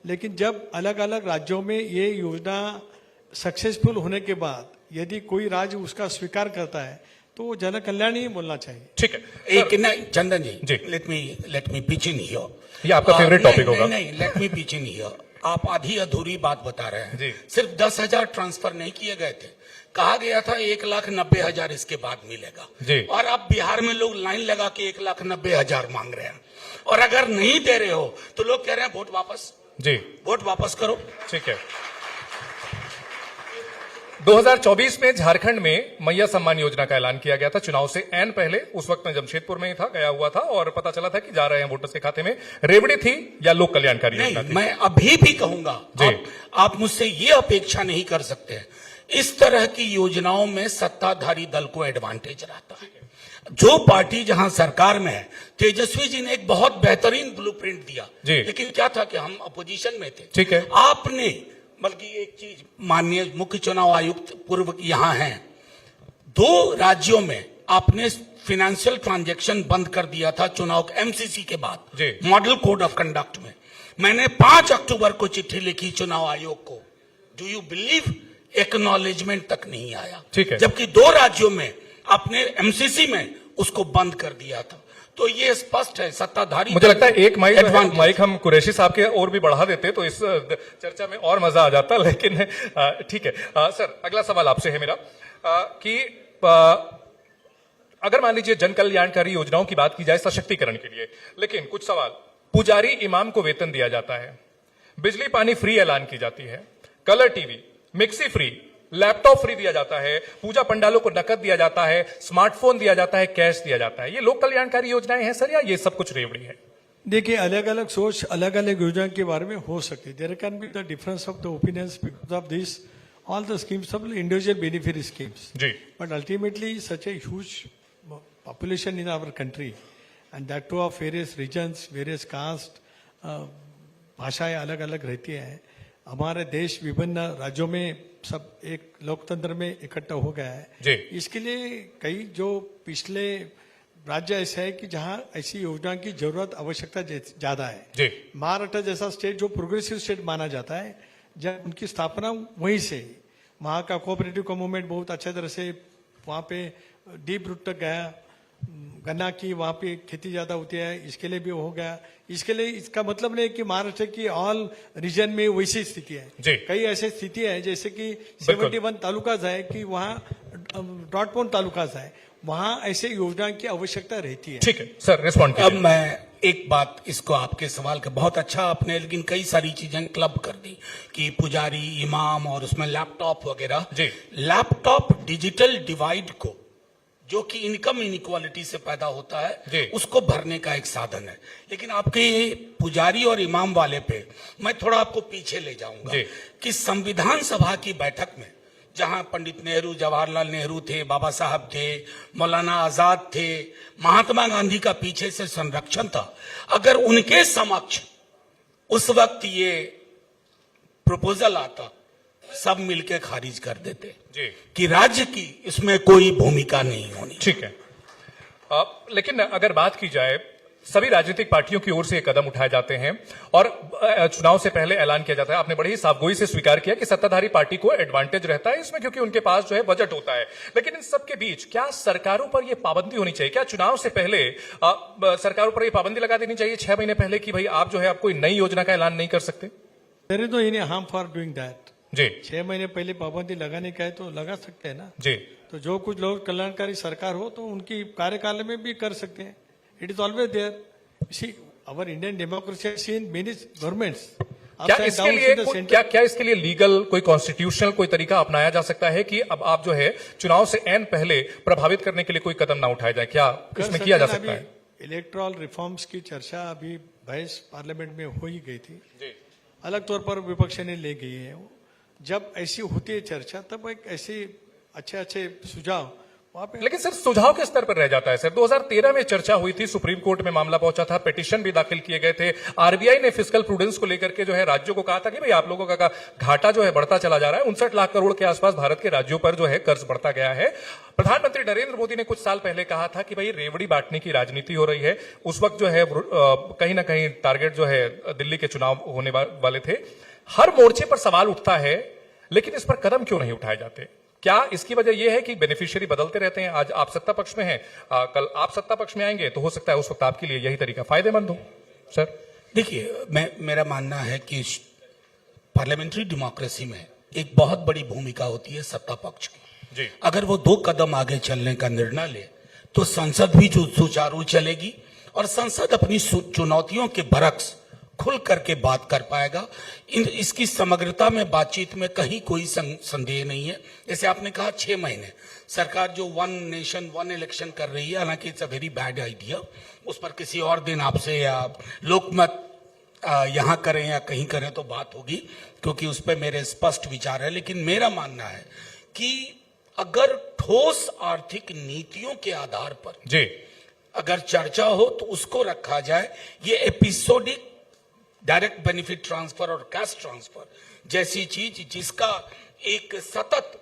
Speaker 3: लेकिन जब अलग अलग राज्यों में ये योजना सक्सेसफुल होने के बाद यदि कोई राज्य उसका स्वीकार करता है तो वो जन कल्याण ही बोलना चाहिए।
Speaker 2: ठीक है
Speaker 1: एक नहीं, चंदन
Speaker 2: जी।
Speaker 1: जी, let me pitch in here.
Speaker 2: ये आपका फेवरेट टॉपिक होगा।
Speaker 1: नहीं, let me pitch in here. आप आधी अधूरी बात बता रहे हैं।
Speaker 2: जी।
Speaker 1: सिर्फ 10,000 ट्रांसफर नहीं किए गए थे, कहा गया था 1,90,000 इसके बाद मिलेगा।
Speaker 2: जी।
Speaker 1: और अब बिहार में लोग लाइन लगा के 1,90,000 मांग रहे हैं, और अगर नहीं दे रहे हो तो लोग कह रहे हैं वोट वापस,
Speaker 2: जी
Speaker 1: वोट वापस करो।
Speaker 2: ठीक है। 2024 में झारखंड में मैया सम्मान योजना का ऐलान किया गया था चुनाव से एन पहले। उस वक्त मैं जमशेदपुर में ही था, गया हुआ था और पता चला था कि जा रहे हैं वोटर्स के खाते में। रेवड़ी थी या लोक कल्याणकारी योजना
Speaker 1: नहीं,
Speaker 2: थी?
Speaker 1: मैं अभी भी कहूंगा,
Speaker 2: जी।
Speaker 1: आप मुझसे ये अपेक्षा नहीं कर सकते। इस तरह की योजनाओं में सत्ताधारी दल को एडवांटेज रहता है। जो पार्टी जहां सरकार में है, तेजस्वी जी ने एक बहुत बेहतरीन ब्लूप्रिंट दिया,
Speaker 2: जी।
Speaker 1: लेकिन क्या था कि हम अपोजिशन में थे।
Speaker 2: ठीक है।
Speaker 1: आपने, बल्कि एक चीज, माननीय मुख्य चुनाव आयुक्त पूर्व यहाँ हैं, 2 राज्यों में आपने फाइनेंशियल ट्रांजैक्शन बंद कर दिया था चुनाव एमसीसी के बाद,
Speaker 2: जी।
Speaker 1: मॉडल कोड ऑफ कंडक्ट में। मैंने 5 अक्टूबर को चिट्ठी लिखी चुनाव आयोग को, डू यू बिलीव, एक्नॉलेजमेंट तक नहीं आया।
Speaker 2: ठीक है।
Speaker 1: जबकि 2 राज्यों में आपने एमसीसी में उसको बंद कर दिया था। तो ये स्पष्ट है, सत्ताधारी,
Speaker 2: मुझे लगता है एक
Speaker 1: Advantage।
Speaker 2: माइक हम कुरैशी साहब के और भी बढ़ा देते तो इस चर्चा में और मजा आ जाता, लेकिन ठीक है। सर, अगला सवाल आपसे है मेरा कि अगर मान लीजिए जन कल्याणकारी योजनाओं की बात की जाए सशक्तिकरण के लिए, लेकिन कुछ सवाल, पुजारी इमाम को वेतन दिया जाता है, बिजली पानी फ्री ऐलान की जाती है, colour TV, mixie free, laptop free दिया जाता है, पूजा पंडालों को नकद दिया जाता है, स्मार्टफोन दिया जाता है, कैश दिया जाता है। ये लोक कल्याणकारी योजनाएं हैं सर, या ये सब कुछ रेवड़ी है?
Speaker 3: देखिए, अलग अलग सोच अलग अलग योजना के बारे में हो सकती है। There can be the difference of the opinions because of this all the schemes of individual benefit schemes,
Speaker 2: जी।
Speaker 3: But ultimately such a huge population in our country and that too of various reasons, various caste, भाषाएं अलग अलग रहती हैं। हमारे देश विभिन्न राज्यों में सब एक लोकतंत्र में इकट्ठा हो गया है।
Speaker 2: जी।
Speaker 3: इसके लिए कई जो पिछले राज्य ऐसे है कि जहां ऐसी योजना की जरूरत, आवश्यकता ज्यादा है।
Speaker 2: जी।
Speaker 3: महाराष्ट्र जैसा स्टेट जो प्रोग्रेसिव स्टेट माना जाता है, जब उनकी स्थापना वहीं से, वहां का कोऑपरेटिव का मूवमेंट बहुत अच्छे तरह से वहां पे डीप रूट तक गया। गन्ना की वहां पे खेती ज्यादा होती है, इसके लिए भी हो गया। इसके लिए इसका मतलब नहीं कि महाराष्ट्र की ऑल रीजन में वैसी स्थिति है।
Speaker 2: जी।
Speaker 3: कई ऐसी स्थिति है जैसे कि 71 तालुकाज है कि वहाँ डॉटपोन तालुकाज है, वहां ऐसे योजना की आवश्यकता रहती है।
Speaker 2: ठीक है सर, रिस्पॉन्ड
Speaker 1: अब
Speaker 2: कीजिए।
Speaker 1: मैं एक बात, इसको आपके सवाल का बहुत अच्छा आपने लेकिन कई सारी चीजें क्लब कर दी कि पुजारी, इमाम और उसमें लैपटॉप वगैरह।
Speaker 2: जी।
Speaker 1: लैपटॉप डिजिटल डिवाइड को, जो कि इनकम इनइक्वालिटी से पैदा होता
Speaker 2: जी।
Speaker 1: है, उसको भरने का एक साधन है। लेकिन आपके ये पुजारी और इमाम वाले पे मैं थोड़ा आपको पीछे ले जाऊंगा
Speaker 2: जी।
Speaker 1: कि संविधान सभा की बैठक में जहां पंडित नेहरू, जवाहरलाल नेहरू थे, बाबा साहब थे, मौलाना आजाद थे, महात्मा गांधी का पीछे से संरक्षण था, अगर उनके समक्ष उस वक्त ये प्रपोजल आता, सब मिलके खारिज कर देते
Speaker 2: जी।
Speaker 1: कि राज्य की इसमें कोई भूमिका नहीं होनी।
Speaker 2: ठीक है। लेकिन अगर बात की जाए, सभी राजनीतिक पार्टियों की ओर से ये कदम उठाए जाते हैं और चुनाव से पहले ऐलान किया जाता है। आपने बड़ी ही साफगोई से स्वीकार किया कि सत्ताधारी पार्टी को एडवांटेज रहता है इसमें, क्योंकि उनके पास जो है बजट होता है। लेकिन इन सब के बीच क्या सरकारों पर यह पाबंदी होनी चाहिए? क्या चुनाव से पहले सरकारों पर यह पाबंदी लगा देनी चाहिए 6 महीने पहले कि भाई आप जो है आप कोई नई योजना का ऐलान नहीं कर सकते?
Speaker 3: There is no any harm for doing that.
Speaker 2: जी
Speaker 3: 6 महीने पहले पाबंदी लगाने का है तो लगा सकते हैं ना।
Speaker 2: जी
Speaker 3: तो जो कुछ लोग कल्याणकारी सरकार हो तो उनकी कार्यकाल में भी कर सकते हैं। It is always there. See our Indian democracy seen many governments.
Speaker 2: क्या इसके लिए क्या इसके लिए लीगल कोई कॉन्स्टिट्यूशनल कोई तरीका अपनाया जा सकता है कि अब आप जो है चुनाव से एन पहले प्रभावित करने के लिए कोई कदम ना उठाए जाए? क्या इसमें किया जा सकता है?
Speaker 3: इलेक्ट्रल रिफॉर्म्स की चर्चा अभी बहस पार्लियामेंट में हो ही गई थी।
Speaker 2: जी
Speaker 3: अलग तौर पर विपक्ष ने ले गई है। जब ऐसी होती है चर्चा तब एक ऐसे अच्छे सुझाव वहां पे।
Speaker 2: लेकिन सर सुझाव के स्तर पर रह जाता है सर। 2013 में चर्चा हुई थी, सुप्रीम कोर्ट में मामला पहुंचा था, पिटीशन भी दाखिल किए गए थे। आरबीआई ने फिस्कल प्रूडेंस को लेकर के जो है राज्यों को कहा था कि भाई आप लोगों का घाटा जो है बढ़ता चला जा रहा है। 59 लाख करोड़ के आसपास भारत के राज्यों पर जो है कर्ज बढ़ता गया है। प्रधानमंत्री नरेंद्र मोदी ने कुछ साल पहले कहा था कि भाई रेवड़ी बांटने की राजनीति हो रही है। उस वक्त जो है कहीं ना कहीं टारगेट जो है दिल्ली के चुनाव होने वाले थे। हर मोर्चे पर सवाल उठता है, लेकिन इस पर कदम क्यों नहीं उठाए जाते? क्या इसकी वजह यह है कि बेनिफिशियरी बदलते रहते हैं? आज आप सत्ता पक्ष में हैं, कल आप सत्ता पक्ष में आएंगे तो हो सकता है उस वक्त आपके लिए यही तरीका फायदेमंद हो। सर
Speaker 1: देखिए, मेरा मानना है कि पार्लियामेंट्री डेमोक्रेसी में एक बहुत बड़ी भूमिका होती है सत्ता पक्ष की।
Speaker 2: जी
Speaker 1: अगर वो 2 कदम आगे चलने का निर्णय ले तो संसद भी जो सुचारू चलेगी और संसद अपनी चुनौतियों के बरक्स खुल करके बात कर पाएगा। इसकी समग्रता में बातचीत में कहीं कोई संदेह नहीं है। जैसे आपने कहा 6 महीने सरकार जो 1 नेशन 1 इलेक्शन कर रही है, हालांकि it's a very bad idea. उस पर किसी और दिन आपसे या लोकमत यहां करें या कहीं करें तो बात होगी, क्योंकि उस पर मेरे स्पष्ट विचार है। लेकिन मेरा मानना है कि अगर ठोस आर्थिक नीतियों के आधार पर
Speaker 2: जी
Speaker 1: अगर चर्चा हो तो उसको रखा जाए। ये एपिसोडिक डायरेक्ट बेनिफिट ट्रांसफर और कैश ट्रांसफर जैसी चीज जिसका एक सतत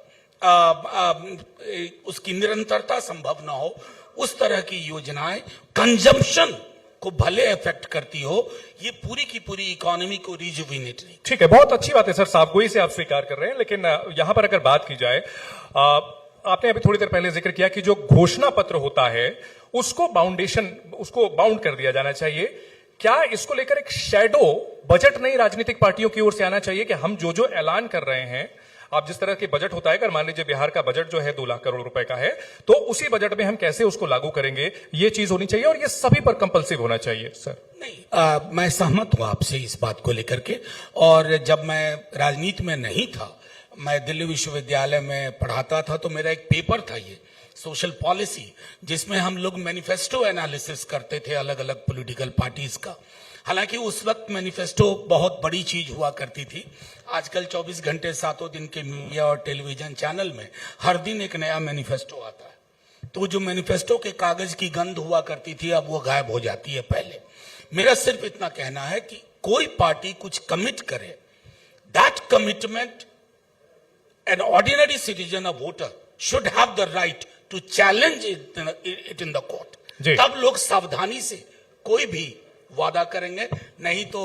Speaker 1: उसकी निरंतरता संभव ना हो, उस तरह की योजनाएं कंजम्पशन को भले इफेक्ट करती हो, ये पूरी की पूरी इकोनॉमी को रिजुविनेट नहीं।
Speaker 2: ठीक है, बहुत अच्छी बात है सर, साफगोई से आप स्वीकार कर रहे हैं। लेकिन यहां पर अगर बात की जाए, आपने अभी थोड़ी देर पहले जिक्र किया कि जो घोषणा पत्र होता है उसको बाउंड कर दिया जाना चाहिए। क्या इसको लेकर एक शैडो बजट नई राजनीतिक पार्टियों की ओर से आना चाहिए कि हम जो ऐलान कर रहे हैं, आप जिस तरह के बजट होता है, अगर मान लीजिए बिहार का बजट जो है 2 लाख करोड़ रुपए का है, तो उसी बजट में हम कैसे उसको लागू करेंगे, ये चीज होनी चाहिए और ये सभी पर कंपल्सिव होना चाहिए। सर
Speaker 1: नहीं, मैं सहमत हूं आपसे इस बात को लेकर के। और जब मैं राजनीति में नहीं था, मैं दिल्ली विश्वविद्यालय में पढ़ाता था, तो मेरा एक पेपर था ये सोशल पॉलिसी, जिसमें हम लोग मैनिफेस्टो एनालिसिस करते थे अलग अलग पॉलिटिकल पार्टीज का। हालांकि उस वक्त मैनिफेस्टो बहुत बड़ी चीज हुआ करती थी। आजकल 24 घंटे 7 दिन के मीडिया और टेलीविजन चैनल में हर दिन एक नया मैनिफेस्टो आता है। तो जो मैनिफेस्टो के कागज की गंध हुआ करती थी, अब वो गायब हो जाती है। पहले मेरा सिर्फ इतना कहना है कि कोई पार्टी कुछ कमिट करे, that commitment an ordinary citizen, a voter should have the right to challenge it in the court. तब लोग सावधानी से कोई भी वादा करेंगे। नहीं तो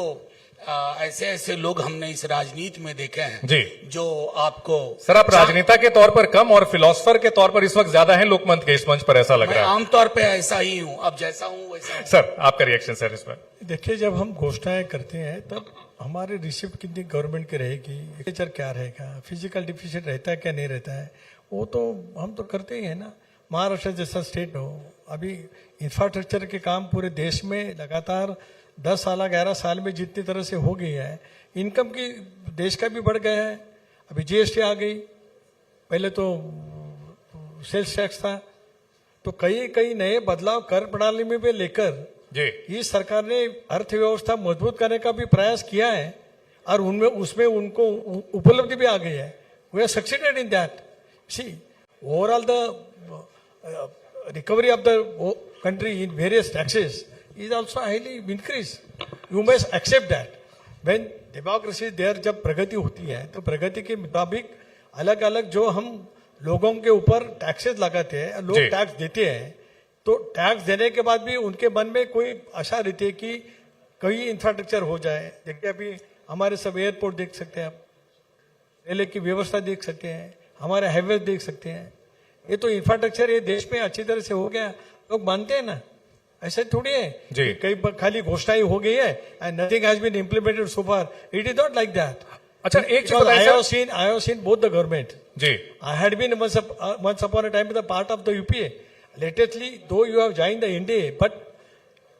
Speaker 1: ऐसे लोग हमने इस राजनीति में देखे हैं
Speaker 2: जी,
Speaker 1: जो आपको
Speaker 2: सर, आप राजनेता के तौर पर कम और फिलोसफर के तौर पर इस वक्त ज्यादा है लोकमंच के इस मंच पर, ऐसा लग रहा है।
Speaker 1: आमतौर पे ऐसा ही हूं, अब जैसा हूं वैसा हूं।
Speaker 2: सर आपका रिएक्शन सर इस पर?
Speaker 3: देखिए, जब हम घोषणाएं करते हैं तब हमारे रिसिप्ट कितनी गवर्नमेंट की रहेगी, एक्सपेंडिचर क्या रहेगा, फिजिकल डिफिसिट रहता है क्या नहीं रहता है, वो तो हम तो करते ही है ना। महाराष्ट्र जैसा स्टेट हो, अभी इंफ्रास्ट्रक्चर के काम पूरे देश में लगातार 10 साल 11 साल में जितनी तरह से हो गई है, इनकम की देश का भी बढ़ गया है। अभी जीएसटी आ गई, पहले तो सेल्स टैक्स था, तो कई नए बदलाव कर प्रणाली में भी लेकर
Speaker 2: जी
Speaker 3: इस सरकार ने अर्थव्यवस्था मजबूत करने का भी प्रयास किया है और उसमें उनको उपलब्धि भी आ गई है। We are succeeded in that. See overall the recovery of the country in various taxes is also highly increased. You must accept that. When democracy is there, जब प्रगति होती है तो प्रगति के मुताबिक अलग अलग जो हम लोगों के ऊपर टैक्सेस लगाते हैं, लोग टैक्स देते हैं, तो टैक्स देने के बाद भी उनके मन में कोई आशा रहती है कि कहीं इंफ्रास्ट्रक्चर हो जाए। देखिए, अभी हमारे सब एयरपोर्ट देख सकते हैं आप, रेलवे की व्यवस्था देख सकते हैं, हमारे हाईवे देख सकते हैं। ये तो इंफ्रास्ट्रक्चर ये देश में अच्छी तरह से हो गया, लोग मानते हैं ना। ऐसे थोड़ी है
Speaker 2: जी।
Speaker 3: कि कई खाली घोषणाएं हो गई है and nothing has been implemented so far. It is not like that.
Speaker 2: अच्छा, एक चीज
Speaker 3: Because
Speaker 2: बताइए
Speaker 3: I
Speaker 2: सर।
Speaker 3: have seen both the government.
Speaker 2: जी
Speaker 3: I had been once upon a time the part of the UPA. Lately, though you have joined the NDA, but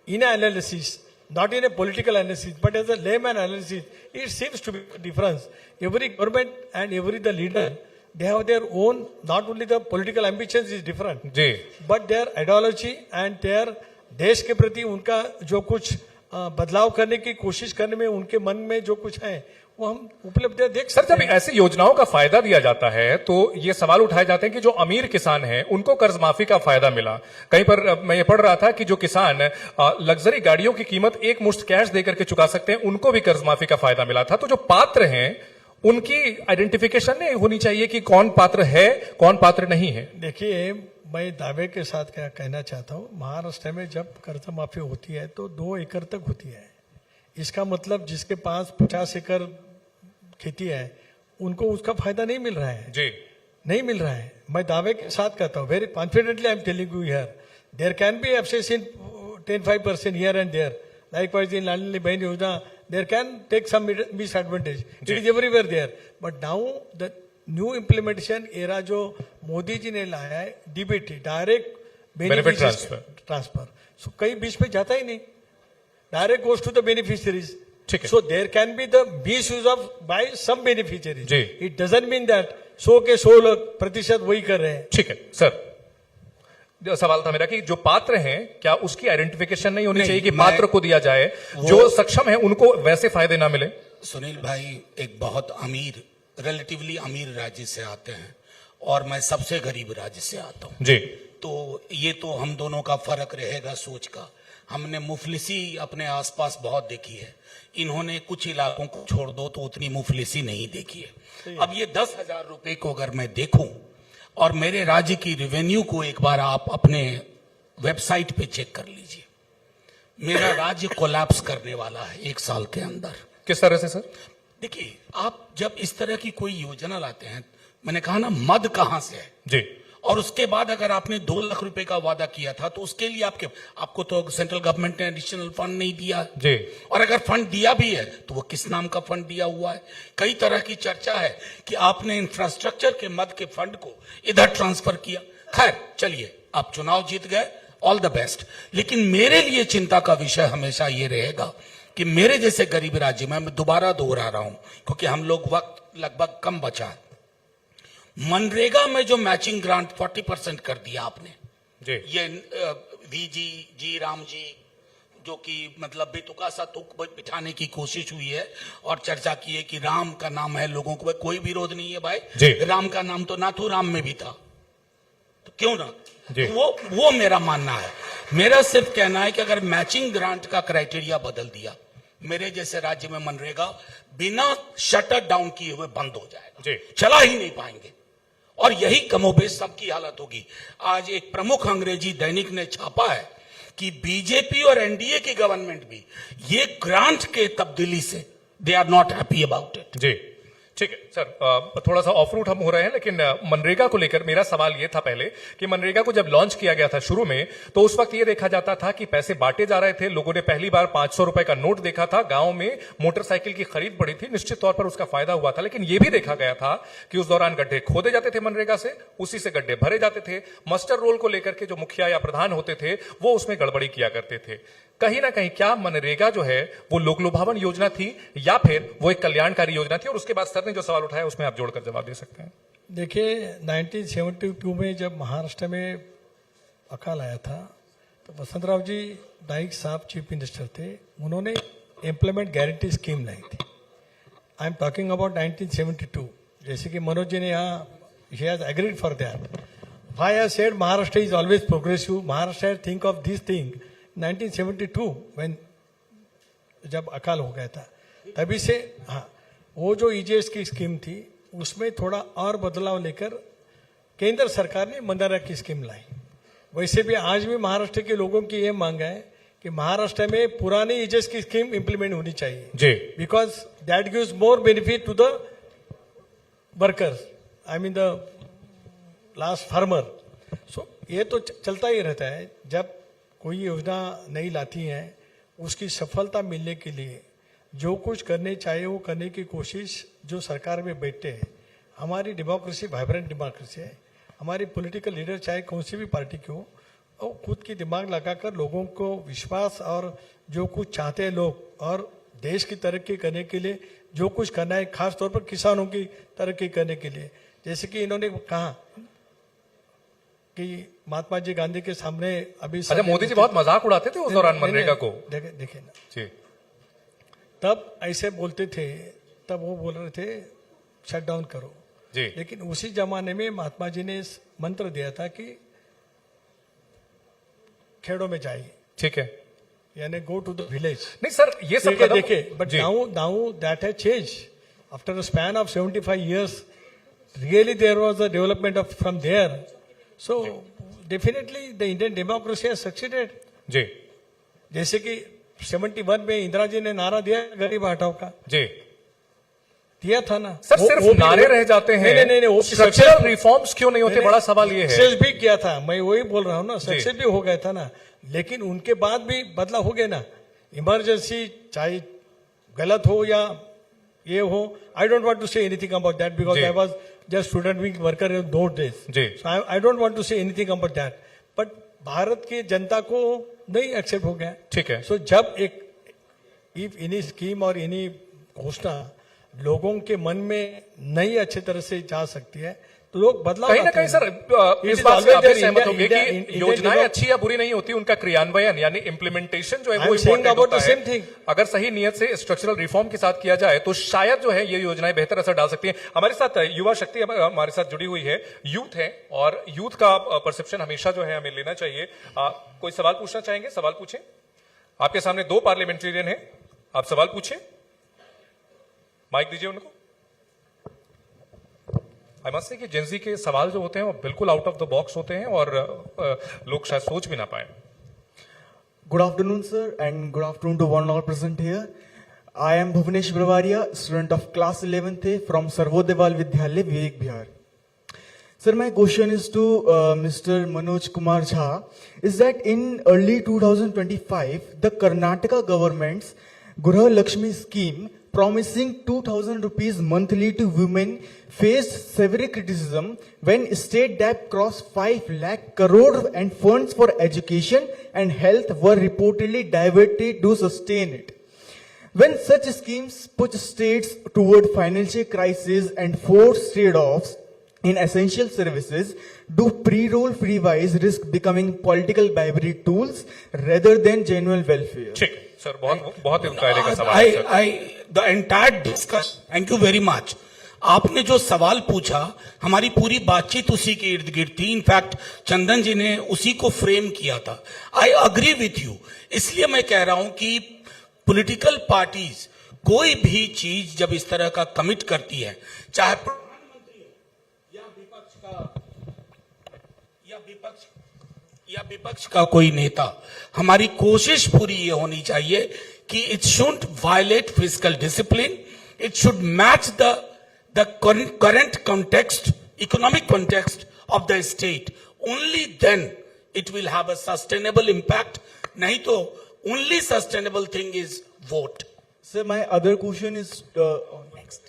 Speaker 3: in an analysis, not in a political analysis, but as a layman analysis, it seems to be a difference. Every government and every the leader, they have their own, not only the political ambitions is different,
Speaker 2: जी
Speaker 3: but their ideology and their देश के प्रति उनका जो कुछ बदलाव करने की कोशिश करने में उनके मन में जो कुछ है वो हम उपलब्धियां देख
Speaker 2: सर,
Speaker 3: सकते
Speaker 2: जब
Speaker 3: हैं.
Speaker 2: ऐसी योजनाओं का फायदा दिया जाता है तो ये सवाल उठाए जाते हैं कि जो अमीर किसान हैं उनको कर्ज माफी का फायदा मिला. कहीं पर मैं ये पढ़ रहा था कि जो किसान लग्जरी गाड़ियों की कीमत एक मुश्त कैश देकर के चुका सकते हैं उनको भी कर्ज माफी का फायदा मिला था. तो जो पात्र हैं उनकी आइडेंटिफिकेशन नहीं होनी चाहिए कि कौन पात्र है कौन पात्र नहीं है.
Speaker 3: देखिए, मैं दावे के साथ क्या कहना चाहता हूँ, महाराष्ट्र में जब कर्ज माफी होती है तो 2 एकड़ तक होती है. इसका मतलब जिसके पास 50 एकड़ खेती है उनको उसका फायदा नहीं मिल रहा है.
Speaker 2: जी
Speaker 3: नहीं मिल रहा है. मैं दावे के साथ कहता हूँ, very confidently I am telling you here, there can be abuses in 10-5% here and there. Likewise, in Lalani Bain Yojana, there can take some misadvantage. It is everywhere there. But now the new implementation era जो मोदी जी ने लाया है, DBT, direct
Speaker 2: Benefit
Speaker 3: transfer, so कहीं बीच में जाता ही नहीं, direct goes to the beneficiaries.
Speaker 2: ठीक है.
Speaker 3: So there can be the misuse of by some beneficiaries.
Speaker 2: Ji.
Speaker 3: It doesn't mean that 100 के 100% वही कर रहे हैं.
Speaker 2: ठीक है सर. जो सवाल था मेरा कि जो पात्र हैं क्या उसकी आइडेंटिफिकेशन नहीं होनी
Speaker 1: नहीं,
Speaker 2: चाहिए कि
Speaker 1: मैं-
Speaker 2: पात्र को दिया जाए, जो सक्षम है उनको वैसे फायदे ना मिले.
Speaker 1: सुनील भाई एक बहुत अमीर, रिलेटिवली अमीर राज्य से आते हैं और मैं सबसे गरीब राज्य से आता हूं.
Speaker 2: जी
Speaker 1: तो ये तो हम दोनों का फर्क रहेगा सोच का. हमने मुफलिसी अपने आसपास बहुत देखी है, इन्होंने कुछ इलाकों को छोड़ दो तो उतनी मुफलिसी नहीं देखी है. अब ये 10,000 रुपए को अगर मैं देखूं और मेरे राज्य की रेवेन्यू को एक बार आप अपने वेबसाइट पे चेक कर लीजिए, मेरा राज्य कोलैप्स करने वाला है 1 साल के अंदर.
Speaker 2: किस तरह से सर?
Speaker 1: देखिए, आप जब इस तरह की कोई योजना लाते हैं, मैंने कहा ना मद कहां से है,
Speaker 2: जी
Speaker 1: और उसके बाद अगर आपने 2 लाख रुपए का वादा किया था तो उसके लिए आपको तो सेंट्रल गवर्नमेंट ने एडिशनल फंड नहीं दिया
Speaker 2: जी.
Speaker 1: और अगर फंड दिया भी है तो वो किस नाम का फंड दिया हुआ है. कई तरह की चर्चा है कि आपने इंफ्रास्ट्रक्चर के मद के फंड को इधर ट्रांसफर किया. खैर चलिए, आप चुनाव जीत गए, ऑल द बेस्ट. लेकिन मेरे लिए चिंता का विषय हमेशा ये रहेगा कि मेरे जैसे गरीब राज्य में, मैं दोबारा दोहरा रहा हूं क्योंकि हम लोग वक्त लगभग कम बचा है, मनरेगा में जो मैचिंग ग्रांट 40% कर दिया आपने,
Speaker 2: जी
Speaker 1: ये जी राम जी, जो कि मतलब बेतुका सा तुक बिठाने की कोशिश हुई है और चर्चा की है कि राम का नाम है, लोगों को कोई विरोध नहीं है भाई.
Speaker 2: जी.
Speaker 1: राम का नाम तो नाथूराम में भी था, तो क्यों ना.
Speaker 2: जी.
Speaker 1: वो मेरा मानना है. मेरा सिर्फ कहना है कि अगर मैचिंग ग्रांट का क्राइटेरिया बदल दिया, मेरे जैसे राज्य में मनरेगा बिना शटर डाउन किए हुए बंद हो जाएगा.
Speaker 2: जी.
Speaker 1: चला ही नहीं पाएंगे और यही कमोबेश सबकी हालत होगी. आज एक प्रमुख अंग्रेजी दैनिक ने छापा है कि बीजेपी और एनडीए की गवर्नमेंट भी ये ग्रांट के तब्दीली से they are not happy about it.
Speaker 2: जी ठीक है सर. थोड़ा सा ऑफ रूट हम हो रहे हैं, लेकिन मनरेगा को लेकर मेरा सवाल यह था पहले कि मनरेगा को जब लॉन्च किया गया था शुरू में, तो उस वक्त ये देखा जाता था कि पैसे बांटे जा रहे थे. लोगों ने पहली बार 500 रुपए का नोट देखा था, गांव में मोटरसाइकिल की खरीद बढ़ी थी, निश्चित तौर पर उसका फायदा हुआ था. लेकिन यह भी देखा गया था कि उस दौरान गड्ढे खोदे जाते थे मनरेगा से, उसी से गड्ढे भरे जाते थे. मस्टर रोल को लेकर के जो मुखिया या प्रधान होते थे वो उसमें गड़बड़ी किया करते थे. कहीं ना कहीं क्या मनरेगा जो है वो लोक लुभावन योजना थी या फिर वो एक कल्याणकारी योजना थी? और उसके बाद सर ने जो सवाल उठाया उसमें आप जोड़कर जवाब दे सकते हैं.
Speaker 3: देखिए, 1972 में जब महाराष्ट्र में अकाल आया था तो वसंतराव जी नाइक साहब चीफ मिनिस्टर थे, उन्होंने एम्प्लॉयमेंट गारंटी स्कीम लाई थी. I am talking about 1972. जैसे कि मनोज जी ने यहाँ he has agreed for that. Why I said Maharashtra is always progressive. Maharashtra think of this thing 1972 when जब अकाल हो गया था, तभी से हाँ वो जो ईजेएस की स्कीम थी उसमें थोड़ा और बदलाव लेकर केंद्र सरकार ने मनरेगा की स्कीम लाई. वैसे भी आज भी महाराष्ट्र के लोगों की ये मांग है कि महाराष्ट्र में पुरानी ईजेएस की स्कीम इंप्लीमेंट होनी चाहिए
Speaker 2: जी.
Speaker 3: Because that gives more benefit to the workers, I mean the last farmer. So ये तो चलता ही रहता है. जब कोई योजना नहीं लाती हैं, उसकी सफलता मिलने के लिए जो कुछ करने चाहिए वो करने की कोशिश जो सरकार में बैठते हैं। हमारी डेमोक्रेसी वाइब्रेंट डेमोक्रेसी है। हमारी पॉलिटिकल लीडर चाहे कौन सी भी पार्टी की हो, और खुद की दिमाग लगाकर लोगों को विश्वास और जो कुछ चाहते हैं लोग और देश की तरक्की करने के लिए जो कुछ करना है, खास तौर पर किसानों की तरक्की करने के लिए, जैसे कि इन्होंने कहा कि महात्मा जी गांधी के सामने अभी
Speaker 2: अच्छा, मोदी जी बहुत मजाक उड़ाते थे उस दौरान मनरेगा को।
Speaker 3: देखे ना,
Speaker 2: जी
Speaker 3: तब ऐसे बोलते थे, तब वो बोल रहे थे शट डाउन करो
Speaker 2: जी
Speaker 3: लेकिन उसी जमाने में महात्मा जी ने मंत्र दिया था कि खेड़ों में जाइए,
Speaker 2: ठीक है।
Speaker 3: यानी गो टू द विलेज।
Speaker 2: नहीं सर, ये सब कदम
Speaker 3: देखे, बट
Speaker 2: जी।
Speaker 3: Now that has change after a span of 75 years. Really, there was a development of from there. So definitely, the Indian democracy has succeeded.
Speaker 2: जी
Speaker 3: जैसे कि 71 में इंदिरा जी ने नारा दिया गरीब हटाओ का,
Speaker 2: जी
Speaker 3: दिया था ना
Speaker 2: सर, सिर्फ
Speaker 3: वो भी-
Speaker 2: नारे रह जाते हैं।
Speaker 3: नहीं, वो
Speaker 2: स्ट्रक्चरल रिफॉर्म्स क्यों नहीं होते, बड़ा सवाल ये है।
Speaker 3: सक्सेस भी किया था, मैं वही बोल रहा हूँ ना, सक्सेस भी हो गया था ना, लेकिन उनके बाद भी बदलाव हो गया ना। इमरजेंसी चाहे गलत हो या ये हो, I don't want to say anything about that because
Speaker 2: जी।
Speaker 3: I was just student wing worker in those days,
Speaker 2: जी।
Speaker 3: So I don't want to say anything about that, but Bharat की जनता को नहीं एक्सेप्ट हो गया।
Speaker 2: ठीक है।
Speaker 3: सो जब एक इफ एनी स्कीम और एनी घोषणा लोगों के मन में नहीं अच्छे तरह से जा सकती है तो लोग बदलाव
Speaker 2: कहीं ना
Speaker 3: लाते
Speaker 2: कहीं
Speaker 3: हैं।
Speaker 2: सर,
Speaker 3: It
Speaker 2: इस
Speaker 3: is
Speaker 2: बात से
Speaker 3: always
Speaker 2: आप भी
Speaker 3: there.
Speaker 2: सहमत
Speaker 3: India-
Speaker 2: होंगे
Speaker 3: India-
Speaker 2: कि
Speaker 3: Indian
Speaker 2: योजनाएं
Speaker 3: democracy-
Speaker 2: अच्छी या बुरी नहीं होती, उनका क्रियान्वयन यानी इम्प्लीमेंटेशन जो है
Speaker 3: I
Speaker 2: वो
Speaker 3: am saying
Speaker 2: इम्पोर्टेंट
Speaker 3: about
Speaker 2: होता
Speaker 3: the
Speaker 2: है।
Speaker 3: same thing.
Speaker 2: अगर सही नियत से स्ट्रक्चरल रिफॉर्म के साथ किया जाए तो शायद जो है ये योजनाएं बेहतर असर डाल सकती हैं। हमारे साथ युवा शक्ति हमारे साथ जुड़ी हुई है, यूथ है, और यूथ का परसेप्शन हमेशा जो है हमें लेना चाहिए। कोई सवाल पूछना चाहेंगे? सवाल पूछें। आपके सामने 2 पार्लियामेंटेरियन है, आप सवाल पूछें, माइक दीजिए उनको। आई मस्ट से कि जेंजी के सवाल जो होते हैं वो बिल्कुल आउट ऑफ द बॉक्स होते हैं और लोग शायद सोच भी ना पाए।
Speaker 5: Good afternoon, sir, and good afternoon to one all present here. I am Bhuvnesh Bravaria, student of class 11th from Sarvodewal Vidyalaya, Vivek Bihar. Sir, my question is to Mr. Manoj Kumar Jha, is that in early 2025, the Karnataka government's Gurha Lakshmi scheme promising 2,000 rupees monthly to women faced severe criticism when state debt crossed 5 lakh crore and funds for education and health were reportedly diverted to sustain it. When such schemes push states toward financial crisis and force trade-offs in essential services, do pre-roll free-wise risk becoming political bribery tools rather than genuine welfare?
Speaker 2: ठीक sir, बहुत ही कायदे का सवाल है sir.
Speaker 1: The entire discuss, thank you very much. आपने जो सवाल पूछा, हमारी पूरी बातचीत उसी के इर्द गिर्द थी। इनफैक्ट चंदन जी ने उसी को फ्रेम किया था। I agree with you. इसलिए मैं कह रहा हूं कि पॉलिटिकल पार्टीज कोई भी चीज जब इस तरह का कमिट करती है, चाहे प्रधानमंत्री हो या विपक्ष का कोई नेता, हमारी कोशिश पूरी ये होनी चाहिए कि it should violate physical discipline, it should match the current context, economic context of the state. Only then it will have a sustainable impact. नहीं तो only sustainable thing is vote.
Speaker 5: Sir, my other question is next.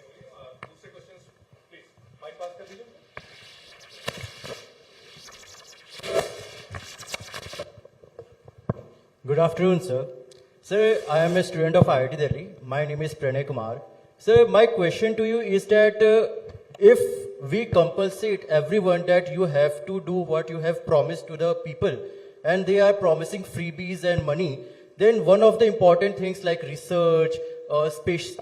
Speaker 6: Good afternoon, sir. Sir, I am a student of IIT Delhi. My name is Pranay Kumar. Sir, my question to you is that if we compensate everyone that you have to do what you have promised to the people, and they are promising freebies and money, then one of the important things like research,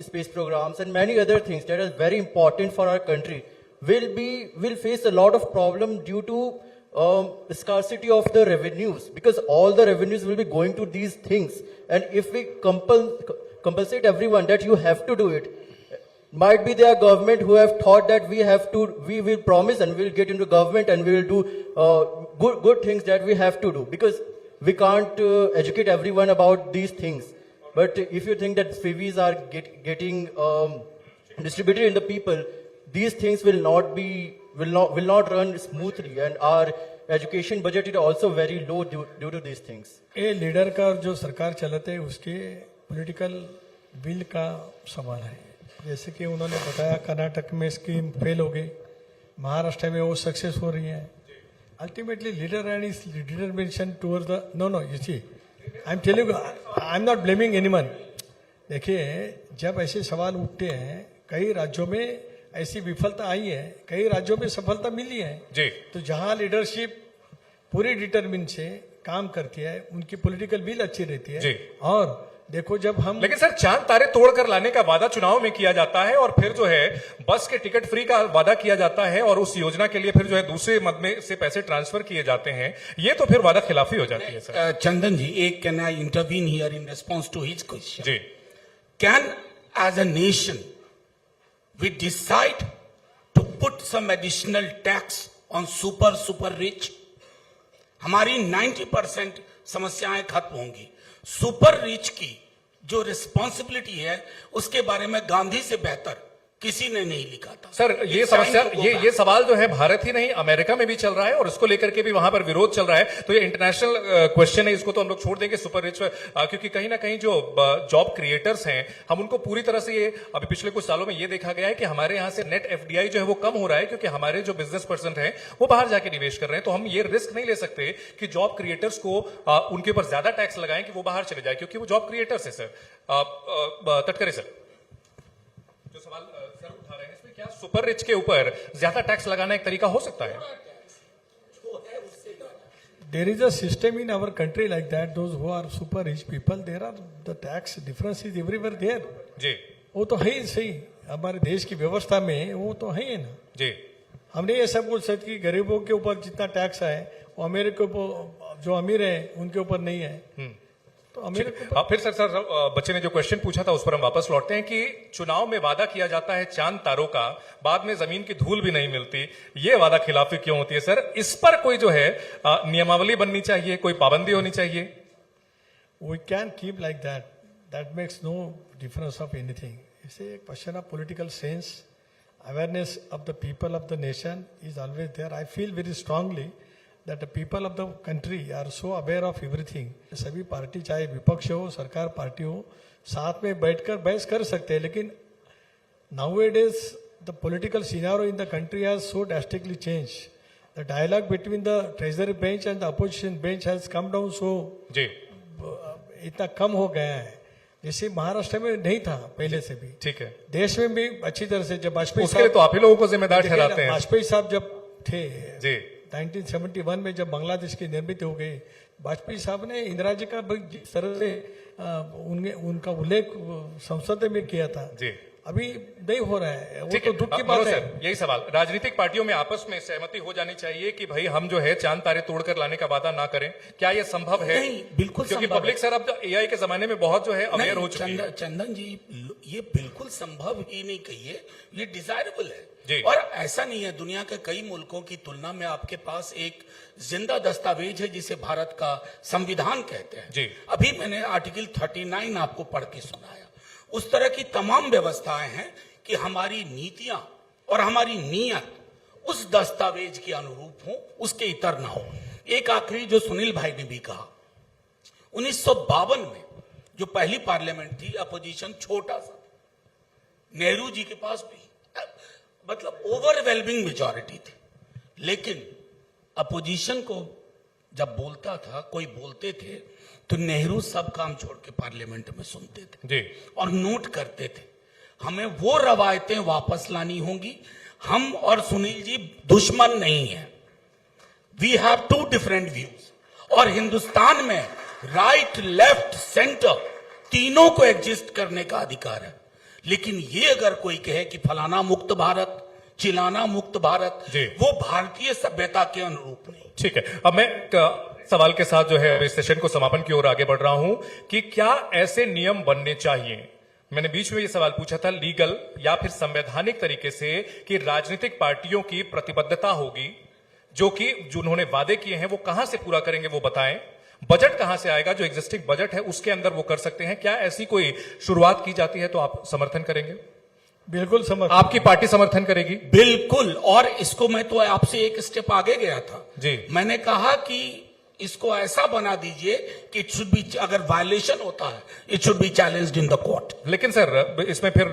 Speaker 6: space programs, and many other things that are very important for our country will face a lot of problem due to scarcity of the revenues, because all the revenues will be going to these things. And if we compensate everyone that you have to do it, might be there government who have thought that we will promise and we will get into government and we will do good things that we have to do, because we can't educate everyone about these things. But if you think that freebies are getting distributed in the people, these things will not run smoothly, and our education budget is also very low due to these things.
Speaker 3: ये leader का और जो सरकार चलाते हैं उसके political will का सवाल है। जैसे कि उन्होंने बताया कर्नाटक में स्कीम फेल हो गई, महाराष्ट्र में वो सक्सेस हो रही है। Ultimately leader and is determination towards the no you see I am telling I am not blaming anyone. देखिए जब ऐसे सवाल उठते हैं, कई राज्यों में ऐसी विफलता आई है, कई राज्यों में सफलता मिली है
Speaker 2: जी।
Speaker 3: तो जहां लीडरशिप पूरी डिटरमिन से काम करती है, उनकी पॉलिटिकल विल अच्छी रहती है।
Speaker 2: जी।
Speaker 3: और देखो जब हम
Speaker 2: लेकिन सर चांद तारे तोड़कर लाने का वादा चुनाव में किया जाता है और फिर जो है बस के टिकट फ्री का वादा किया जाता है और उस योजना के लिए फिर जो है दूसरे मद में से पैसे ट्रांसफर किए जाते हैं, ये तो फिर वादा खिलाफी हो जाती है सर।
Speaker 1: चंदन जी, एक can I intervene here in response to his question?
Speaker 2: जी।
Speaker 1: Can, as a nation, we decide to put some additional tax on super rich? हमारी 90% समस्याएं खत्म होंगी। सुपर रिच की जो रिस्पॉन्सिबिलिटी है उसके बारे में गांधी से बेहतर किसी ने नहीं लिखा था।
Speaker 2: सर ये समस्या ये सवाल जो है भारत ही नहीं अमेरिका में भी चल रहा है और इसको लेकर के भी वहां पर विरोध चल रहा है। तो ये इंटरनेशनल क्वेश्चन है, इसको तो हम लोग छोड़ देंगे सुपर रिच क्योंकि कहीं ना कहीं जो जॉब क्रिएटर्स हैं हम उनको पूरी तरह से ये अभी पिछले कुछ सालों में ये देखा गया है कि हमारे यहाँ से नेट एफडीआई जो है वो कम हो रहा है क्योंकि हमारे जो बिजनेस पर्सन है वो बाहर जाके निवेश कर रहे हैं। तो हम ये रिस्क नहीं ले सकते कि जॉब क्रिएटर्स को उनके ऊपर ज्यादा टैक्स लगाएं कि वो बाहर चले जाए क्योंकि वो जॉब क्रिएटर्स है। सर तटकरे सर जो सवाल सर उठा रहे हैं इसमें क्या सुपर रिच के ऊपर ज्यादा टैक्स लगाना एक तरीका हो सकता है?
Speaker 3: there is a system in our country like that. Those who are super rich people, there are the tax difference is everywhere there.
Speaker 2: जी
Speaker 3: वो तो है ही सही, हमारे देश की व्यवस्था में वो तो है ही ना।
Speaker 2: जी।
Speaker 3: हमने ये सब बोल सकते कि गरीबों के ऊपर जितना टैक्स है वो अमीर के ऊपर, जो अमीर है उनके ऊपर नहीं है। तो अमीर के ऊपर
Speaker 2: फिर सर बच्चे ने जो क्वेश्चन पूछा था उस पर हम वापस लौटते हैं कि चुनाव में वादा किया जाता है चांद तारों का, बाद में जमीन की धूल भी नहीं मिलती, ये वादा खिलाफी क्यों होती है सर? इस पर कोई जो है नियमावली बननी चाहिए, कोई पाबंदी होनी चाहिए।
Speaker 3: we can keep like that. That makes no difference of anything. It's a question of political sense. Awareness of the people of the nation is always there. I feel very strongly that the people of the country are so aware of everything. सभी party चाहे विपक्ष हो सरकार party हो साथ में बैठकर बहस कर सकते हैं, लेकिन nowadays the political scenario in the country has so drastically changed. The dialogue between the treasury bench and the opposition bench has come down so
Speaker 2: जी
Speaker 3: इतना कम हो गया है जैसे महाराष्ट्र में नहीं था पहले से भी।
Speaker 2: ठीक है।
Speaker 3: देश में भी अच्छी तरह से जब वाजपेयी
Speaker 2: उसके लिए तो आप ही लोगों को जिम्मेदार ठहराते हैं।
Speaker 3: वाजपेयी साहब जब थे
Speaker 2: जी
Speaker 3: 1971 में जब बांग्लादेश की निर्मित हो गई, वाजपेयी साहब ने इंदिरा जी का जिस तरह से उनका उल्लेख संसद में किया था
Speaker 2: जी
Speaker 3: अभी नहीं हो रहा है, वो
Speaker 2: ठीक
Speaker 3: तो
Speaker 2: है।
Speaker 3: दुख की
Speaker 2: मनोज
Speaker 3: बात है।
Speaker 2: सर यही सवाल, राजनीतिक पार्टियों में आपस में सहमति हो जानी चाहिए कि भाई हम जो है चांद तारे तोड़कर लाने का वादा ना करें, क्या ये संभव है?
Speaker 1: नहीं, बिल्कुल
Speaker 2: क्योंकि
Speaker 1: संभव
Speaker 2: पब्लिक सर अब एआई के जमाने में बहुत जो है अवेयर हो चुकी है।
Speaker 1: चंदन जी, ये बिल्कुल संभव ही नहीं कहिए, ये डिजायरेबल है
Speaker 2: जी।
Speaker 1: और ऐसा नहीं है। दुनिया के कई मुल्कों की तुलना में आपके पास एक जिंदा दस्तावेज है जिसे भारत का संविधान कहते हैं
Speaker 2: जी।
Speaker 1: अभी मैंने आर्टिकल 39 आपको पढ़ के सुनाया। उस तरह की तमाम व्यवस्थाएं हैं कि हमारी नीतियां और हमारी नीयत उस दस्तावेज के अनुरूप हो, उसके इतर ना हो। एक आखिरी जो सुनील भाई ने भी कहा, 1952 में जो पहली पार्लियामेंट थी, अपोजिशन छोटा सा, नेहरू जी के पास भी मतलब ओवरवेलमिंग मेजॉरिटी थी, लेकिन अपोजिशन को जब बोलता था, कोई बोलते थे तो नेहरू सब काम छोड़ के पार्लियामेंट में सुनते थे
Speaker 2: जी
Speaker 1: और नोट करते थे। हमें वो रवायतें वापस लानी होंगी। हम और सुनील जी दुश्मन नहीं है, we have two different views और हिंदुस्तान में राइट लेफ्ट सेंटर तीनों को एग्जिस्ट करने का अधिकार है। लेकिन ये अगर कोई कहे कि फलाना मुक्त भारत, चिलाना मुक्त भारत,
Speaker 2: जी।
Speaker 1: वो भारतीय सभ्यता के अनुरूप नहीं।
Speaker 2: ठीक है। अब मैं सवाल के साथ जो है इस सेशन को समापन की ओर आगे बढ़ रहा हूं कि क्या ऐसे नियम बनने चाहिए, मैंने बीच में ये सवाल पूछा था, लीगल या फिर संवैधानिक तरीके से कि राजनीतिक पार्टियों की प्रतिबद्धता होगी जो कि जो उन्होंने वादे किए हैं वो कहां से पूरा करेंगे वो बताएं, बजट कहां से आएगा, जो एग्जिस्टिंग बजट है उसके अंदर वो कर सकते हैं। क्या ऐसी कोई शुरुआत की जाती है तो आप समर्थन करेंगे?
Speaker 3: बिल्कुल समझ
Speaker 2: आपकी पार्टी समर्थन करेगी?
Speaker 1: बिल्कुल। और इसको मैं तो आपसे एक स्टेप आगे गया था
Speaker 2: जी।
Speaker 1: मैंने कहा कि इसको ऐसा बना दीजिए कि इट शुड बी, अगर वायलेशन होता है it should be challenged in the court.
Speaker 2: लेकिन सर इसमें फिर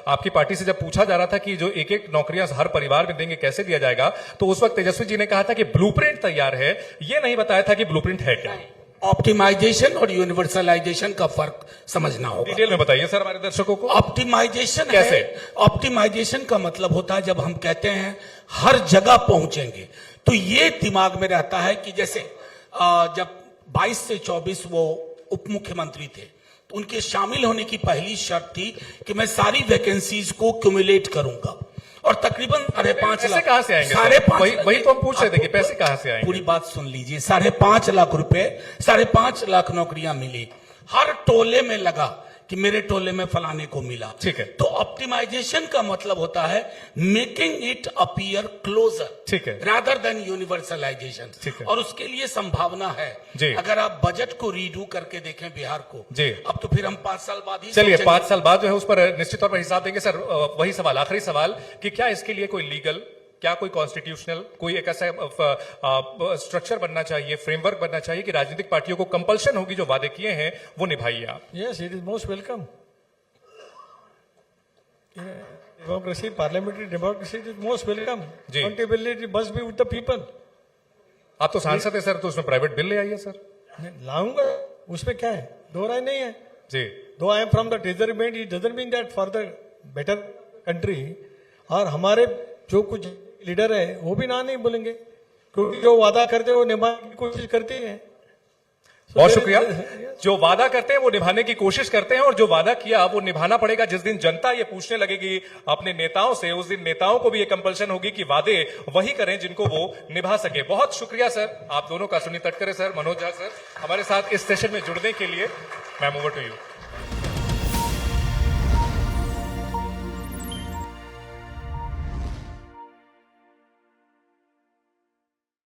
Speaker 2: आपकी पार्टी से जब पूछा जा रहा था कि जो एक एक नौकरियां हर परिवार में देंगे कैसे दिया जाएगा, तो उस वक्त तेजस्वी जी ने कहा था कि ब्लूप्रिंट तैयार है, ये नहीं बताया था कि ब्लूप्रिंट है क्या।
Speaker 1: ऑप्टिमाइजेशन और यूनिवर्सलाइजेशन का फर्क समझना होगा।
Speaker 2: डिटेल में बताइए सर हमारे दर्शकों को।
Speaker 1: ऑप्टिमाइजेशन
Speaker 2: कैसे?
Speaker 1: ऑप्टिमाइजेशन का मतलब होता है जब हम कहते हैं हर जगह पहुंचेंगे, तो ये दिमाग में रहता है कि जैसे जब 22 से 24 वो उप मुख्यमंत्री थे, तो उनके शामिल होने की पहली शर्त थी कि मैं सारी वैकेंसीज को क्यूमुलेट करूंगा, और तकरीबन 5.5
Speaker 2: पैसे
Speaker 1: लाख,
Speaker 2: कहां से आएंगे?
Speaker 1: 5.5
Speaker 2: वही तो हम पूछ रहे थे कि पैसे कहां से आएंगे।
Speaker 1: पूरी बात सुन लीजिए। 5.5 लाख रुपए, 5.5 लाख नौकरियां मिली, हर टोले में लगा कि मेरे टोले में फलाने को मिला।
Speaker 2: ठीक है।
Speaker 1: तो ऑप्टिमाइजेशन का मतलब होता है मेकिंग इट अपीयर क्लोजर,
Speaker 2: ठीक है,
Speaker 1: रादर देन यूनिवर्सलाइजेशन।
Speaker 2: ठीक है।
Speaker 1: और उसके लिए संभावना है
Speaker 2: जी।
Speaker 1: अगर आप बजट को रीडू करके देखें बिहार को
Speaker 2: जी,
Speaker 1: अब तो फिर हम 5 साल बाद ही
Speaker 2: चलिए
Speaker 1: सोचेंगे।
Speaker 2: 5 साल बाद जो है उस पर निश्चित तौर पर हिसाब देंगे। सर वही सवाल, आखिरी सवाल, कि क्या इसके लिए कोई लीगल, क्या कोई कॉन्स्टिट्यूशनल, कोई एक ऐसा स्ट्रक्चर बनना चाहिए, फ्रेमवर्क बनना चाहिए कि राजनीतिक पार्टियों को कंपल्शन होगी जो वादे किए हैं वो निभाइए आप?
Speaker 3: Yes, it is most welcome. Democracy, parliamentary democracy is most welcome.
Speaker 2: जी।
Speaker 3: Accountability must be with the people.
Speaker 2: आप तो सांसद है सर, तो उसमें प्राइवेट बिल ले आइए सर।
Speaker 3: लाऊंगा, उसमें क्या है, दो राय नहीं है।
Speaker 2: जी,
Speaker 3: दो I am from the treasury bench, it doesn't mean that for the better country. और हमारे जो कुछ लीडर है वो भी ना नहीं बोलेंगे, क्योंकि जो वादा करते हैं वो निभाने की कोशिश करते हैं।
Speaker 2: बहुत शुक्रिया। जो वादा करते हैं वो निभाने की कोशिश करते हैं, और जो वादा किया वो निभाना पड़ेगा। जिस दिन जनता ये पूछने लगेगी अपने नेताओं से, उस दिन नेताओं को भी ये कंपल्शन होगी कि वादे वही करें जिनको वो निभा सके। बहुत शुक्रिया सर आप दोनों का। सुनील तटकरे सर, मनोज झा सर, हमारे साथ इस सेशन में जुड़ने के लिए। Ma'am, over to you.